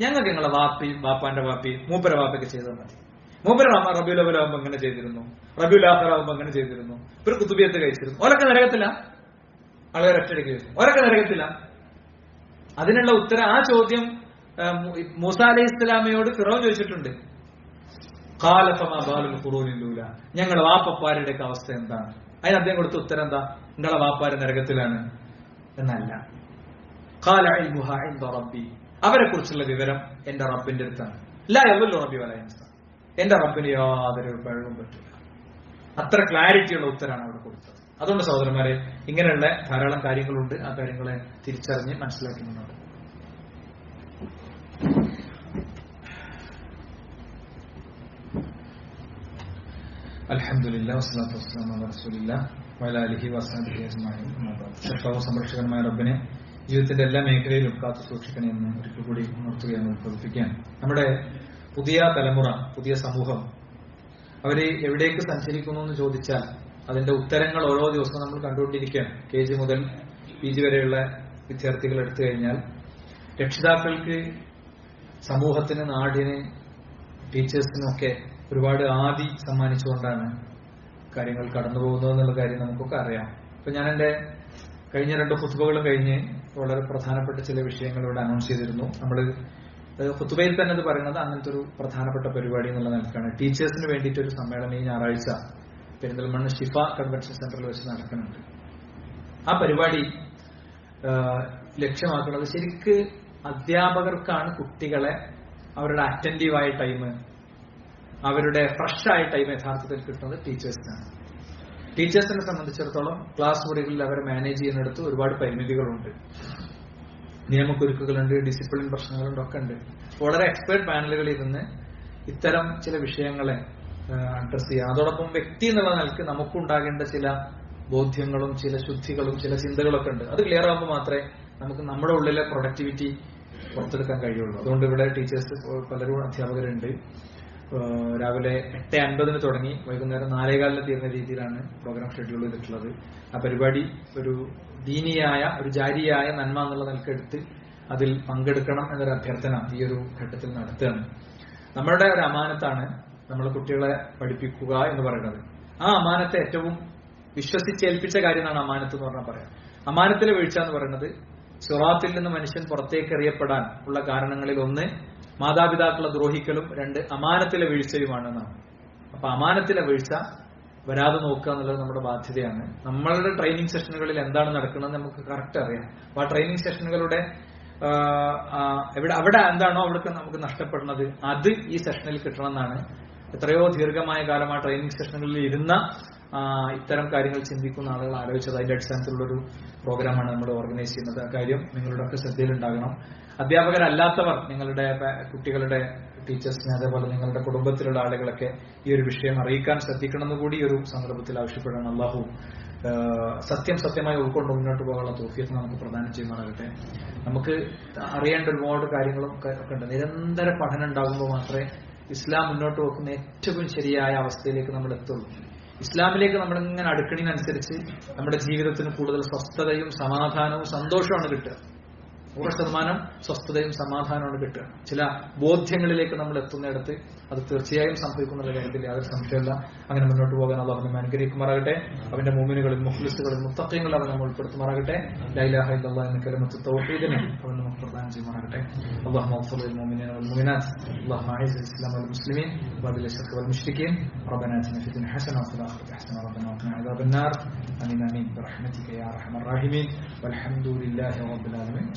ഞങ്ങൾക്ക് ഞങ്ങളെ വാപ്പിയും വാപ്പാന്റെ വാപ്പിയും മൂപ്പര വാപ്പൊക്കെ ചെയ്താൽ മതി. മൂപ്പര റബിയുൽ അവ്വൽ ആകുമ്പോ അങ്ങനെ ചെയ്തിരുന്നു, റബിയുൽ ആഖിർ ആകുമ്പോ അങ്ങനെ ചെയ്തിരുന്നു, ഒരു കുത്തുബിയത്ത് കഴിച്ചിരുന്നു. ഓരൊക്കെ നരകത്തില്ല, ആളുകൾ ഒറ്റയടിക്ക് ചോദിച്ചു, ഓരൊക്കെ നരകത്തില്ല. അതിനുള്ള ഉത്തരം, ആ ചോദ്യം മൂസ അലൈഹി ഇസ്ലാമയോട് ഫിറൗൻ ചോദിച്ചിട്ടുണ്ട്. ഞങ്ങളുടെ വാപ്പപ്പാരുടെ അവസ്ഥ എന്താണ്? അതിന് അദ്ദേഹം കൊടുത്ത ഉത്തരം എന്താ? നിങ്ങളെ വാപ്പാര് നരകത്തിലാണ് എന്നല്ല. അവരെ കുറിച്ചുള്ള വിവരം എന്റെ റബ്ബിന്റെ അടുത്താണ്. റബ്ബി വലയൻസ, എന്റെ റബ്ബിന് യാതൊരു പഴവും പറ്റില്ല. അത്ര ക്ലാരിറ്റിയുള്ള ഉത്തരമാണ് അവിടെ കൊടുത്തത്. അതുകൊണ്ട് സഹോദരന്മാരെ, ഇങ്ങനെയുള്ള ധാരാളം കാര്യങ്ങളുണ്ട്. ആ കാര്യങ്ങളെ തിരിച്ചറിഞ്ഞ് മനസ്സിലാക്കി മുന്നോട്ട്. അൽഹംദുലില്ലാഹി വസ്സലാത്തു വസ്സലാമു അലാ റസൂലില്ലാഹി വഅലാ ആലിഹി വസഹ്ബിഹി അജ്മഈൻ. ശഫാഉ സംരക്ഷകനായ റബ്ബിനെ ജീവിതത്തിന്റെ എല്ലാ മേഖലയിലും കാത്തു സൂക്ഷിക്കണമെന്ന് ഒരിക്കൽ കൂടി ഉണർത്തുകയാണ്, ഉത്ബോധിപ്പിക്കാൻ. നമ്മുടെ പുതിയ തലമുറ, പുതിയ സമൂഹം, അവര് എവിടേക്ക് സഞ്ചരിക്കുന്നു എന്ന് ചോദിച്ചാൽ അതിന്റെ ഉത്തരങ്ങൾ ഓരോ ദിവസവും നമ്മൾ കണ്ടുകൊണ്ടിരിക്കുകയാണ്. KG മുതൽ PG വരെയുള്ള വിദ്യാർത്ഥികൾ എടുത്തു കഴിഞ്ഞാൽ രക്ഷിതാക്കൾക്ക്, സമൂഹത്തിന്, നാടിന്, ടീച്ചേഴ്സിനൊക്കെ ഒരുപാട് ആദി സമ്മാനിച്ചുകൊണ്ടാണ് കാര്യങ്ങൾ കടന്നു പോകുന്നത് എന്നുള്ള കാര്യം നമുക്കൊക്കെ അറിയാം. അപ്പൊ ഞാൻ എന്റെ കഴിഞ്ഞ 2 ഖുത്ബകളും കഴിഞ്ഞ് വളരെ പ്രധാനപ്പെട്ട ചില വിഷയങ്ങൾ ഇവിടെ അനൗൺസ് ചെയ്തിരുന്നു. നമ്മൾ ഖുത്ബയിൽ തന്നെ അത് പറയുന്നത് അങ്ങനത്തെ ഒരു പ്രധാനപ്പെട്ട പരിപാടി എന്നുള്ള നിലക്കാണ്. ടീച്ചേഴ്സിന് വേണ്ടിയിട്ടൊരു സമ്മേളനം ഈ ഞായറാഴ്ച പെരിന്തൽമണ്ണ ഷിഫ കൺവെൻഷൻ സെന്ററിൽ വെച്ച് നടക്കുന്നുണ്ട്. ആ പരിപാടി ലക്ഷ്യമാക്കുന്നത് ശരിക്ക് അധ്യാപകർക്കാണ് കുട്ടികളെ അവരുടെ അറ്റന്റീവായ ടൈം, അവരുടെ ഫ്രഷ് ആയ ടൈം യഥാർത്ഥത്തിൽ കിട്ടുന്നത് ടീച്ചേഴ്സിനാണ്. ടീച്ചേഴ്സിനെ സംബന്ധിച്ചിടത്തോളം ക്ലാസ് മുറികളിൽ അവരെ മാനേജ് ചെയ്യുന്നിടത്ത് ഒരുപാട് പരിമിതികളുണ്ട്, നിയമക്കുരുക്കുകളുണ്ട്, ഡിസിപ്ലിൻ പ്രശ്നങ്ങളുണ്ട്, ഒക്കെ ഉണ്ട്. വളരെ എക്സ്പേർട്ട് പാനലുകളിൽ ഇരുന്ന് ഇത്തരം ചില വിഷയങ്ങളെ അഡ്രസ് ചെയ്യുക. അതോടൊപ്പം വ്യക്തി എന്നുള്ള നിലക്ക് നമുക്കുണ്ടാകേണ്ട ചില ബോധ്യങ്ങളും ചില ശുദ്ധികളും ചില ചിന്തകളൊക്കെ ഉണ്ട്. അത് ക്ലിയർ ആകുമ്പോൾ മാത്രമേ നമുക്ക് നമ്മുടെ ഉള്ളിലെ പ്രൊഡക്ടിവിറ്റി പുറത്തെടുക്കാൻ കഴിയുള്ളൂ. അതുകൊണ്ട് ഇവിടെ ടീച്ചേഴ്സ് പലരും അധ്യാപകരുണ്ട്. രാവിലെ 8:50 തുടങ്ങി വൈകുന്നേരം 4:15 തീരുന്ന രീതിയിലാണ് പ്രോഗ്രാം ഷെഡ്യൂൾ ചെയ്തിട്ടുള്ളത്. ആ പരിപാടി ഒരു ദീനിയായ, ഒരു ജാരിയായ നന്മ എന്നുള്ള നിലക്കെടുത്ത് അതിൽ പങ്കെടുക്കണം എന്നൊരു അഭ്യർത്ഥന ഈ ഒരു ഘട്ടത്തിൽ നടത്തുകയാണ്. നമ്മളുടെ ഒരു അമാനത്താണ് നമ്മളെ കുട്ടികളെ പഠിപ്പിക്കുക എന്ന് പറയുന്നത്. ആ അമാനത്തെ ഏറ്റവും വിശ്വസിച്ചേൽപ്പിച്ച കാര്യമാണ് അമാനത്ത് എന്ന് പറഞ്ഞാൽ പറയാം. അമാനത്തിലെ വീഴ്ച എന്ന് പറയുന്നത് സിറാത്തിൽ നിന്ന് മനുഷ്യൻ പുറത്തേക്ക് എറിയപ്പെടാൻ ഉള്ള കാരണങ്ങളിൽ ഒന്ന് മാതാപിതാക്കളെ ദ്രോഹിക്കലും, 2 അമാനത്തിലെ വീഴ്ചയുമാണെന്നാണ്. അപ്പൊ അമാനത്തിലെ വീഴ്ച വരാതെ നോക്കുക എന്നുള്ളത് നമ്മുടെ ബാധ്യതയാണ്. നമ്മളുടെ ട്രെയിനിങ് സെഷനുകളിൽ എന്താണ് നടക്കുന്നത് നമുക്ക് കറക്റ്റ് അറിയാം. അപ്പൊ ആ ട്രെയിനിങ് സെഷനുകളുടെ അവിടെ എന്താണോ അവിടെ നമുക്ക് നഷ്ടപ്പെടുന്നത് അത് ഈ സെഷനിൽ കിട്ടണമെന്നാണ്. എത്രയോ ദീർഘമായ കാലം ആ ട്രെയിനിങ് സെഷനുകളിൽ ഇരുന്ന ഇത്തരം കാര്യങ്ങൾ ചിന്തിക്കുന്ന ആളുകൾ ആലോചിച്ചത്. അതിന്റെ അടിസ്ഥാനത്തിലുള്ളൊരു പ്രോഗ്രാമാണ് നമ്മൾ ഓർഗനൈസ് ചെയ്യുന്നത്. ആ കാര്യം നിങ്ങളുടെ ഒക്കെ ശ്രദ്ധയിലുണ്ടാകണം. അധ്യാപകരല്ലാത്തവർ നിങ്ങളുടെ കുട്ടികളുടെ ടീച്ചേഴ്സിനെ, അതേപോലെ നിങ്ങളുടെ കുടുംബത്തിലുള്ള ആളുകളൊക്കെ ഈ ഒരു വിഷയം അറിയിക്കാൻ ശ്രദ്ധിക്കണമെന്ന് കൂടി ഒരു സന്ദർഭത്തിൽ ആവശ്യപ്പെടണം. അല്ലാഹു സത്യമായി ഉൾക്കൊണ്ട് മുന്നോട്ട് പോകാനുള്ള തൗഫീഖ് നമുക്ക് പ്രദാനം ചെയ്യുമാറാകട്ടെ. നമുക്ക് അറിയേണ്ട ഒരുപാട് കാര്യങ്ങളും ഒക്കെ ഉണ്ട്. നിരന്തര പഠനം ഉണ്ടാകുമ്പോൾ മാത്രമേ ഇസ്ലാം മുന്നോട്ട് വെക്കുന്ന ഏറ്റവും ശരിയായ അവസ്ഥയിലേക്ക് നമ്മൾ എത്തുള്ളൂ. ഇസ്ലാമിലേക്ക് നമ്മളിങ്ങനെ അടുക്കണിനനുസരിച്ച് നമ്മുടെ ജീവിതത്തിന് കൂടുതൽ സ്വസ്ഥതയും സമാധാനവും സന്തോഷമാണ് കിട്ടുക. 100% സ്വസ്ഥതയും സമാധാനമാണ് കിട്ടുക. ചില ബോധ്യങ്ങളിലേക്ക് നമ്മൾ എത്തുന്നിടത്ത് അത് തീർച്ചയായും സംഭവിക്കുന്ന കാര്യത്തിൽ യാതൊരു സംശയമില്ല. അങ്ങനെ മുന്നോട്ട് പോകാൻ അല്ലാഹു നമ്മെ അനുഗ്രഹിക്കുമാറാകട്ടെ. അവന്റെ മുഅ്മിനുകളിൽ, മുഖ്ലിസുകളിൽ, മുത്തഖീങ്ങളിൽ അവൻ നമ്മൾ ഉൾപ്പെടുത്തുമാറാകട്ടെ. ലാ ഇലാഹ ഇല്ലല്ലാഹ് എന്ന കലിമത്ത് തൗഹീദിനെ അവൻ നമുക്ക് പ്രദാനം ചെയ്യുമാറാകട്ടെ. അല്ലാഹുമ്മ ഗ്ഫിർ ലിൽ മുഅ്മിനീന വൽ മുഅ്മിനാത്ത്, അല്ലാഹുമ്മ അഇസ് അൽ ഇസ്ലാം വൽ മുസ്ലിമീൻ വഅദിൽ അശ്ശിർക വൽ മുശ്രിക്കീൻ. റബ്ബനാ ആതിനാ ഫിദ് ദുനിയ ഹസനത വഫിൽ ആഖിറതി ഹസനത വഖിനാ അദാബൻ നാർ. ആമീൻ ആമീൻ ബിറഹ്മതിക യാ അർഹമർ റഹീമീൻ. വൽഹംദുലില്ലാഹി റബ്ബിൽ ആലമീൻ.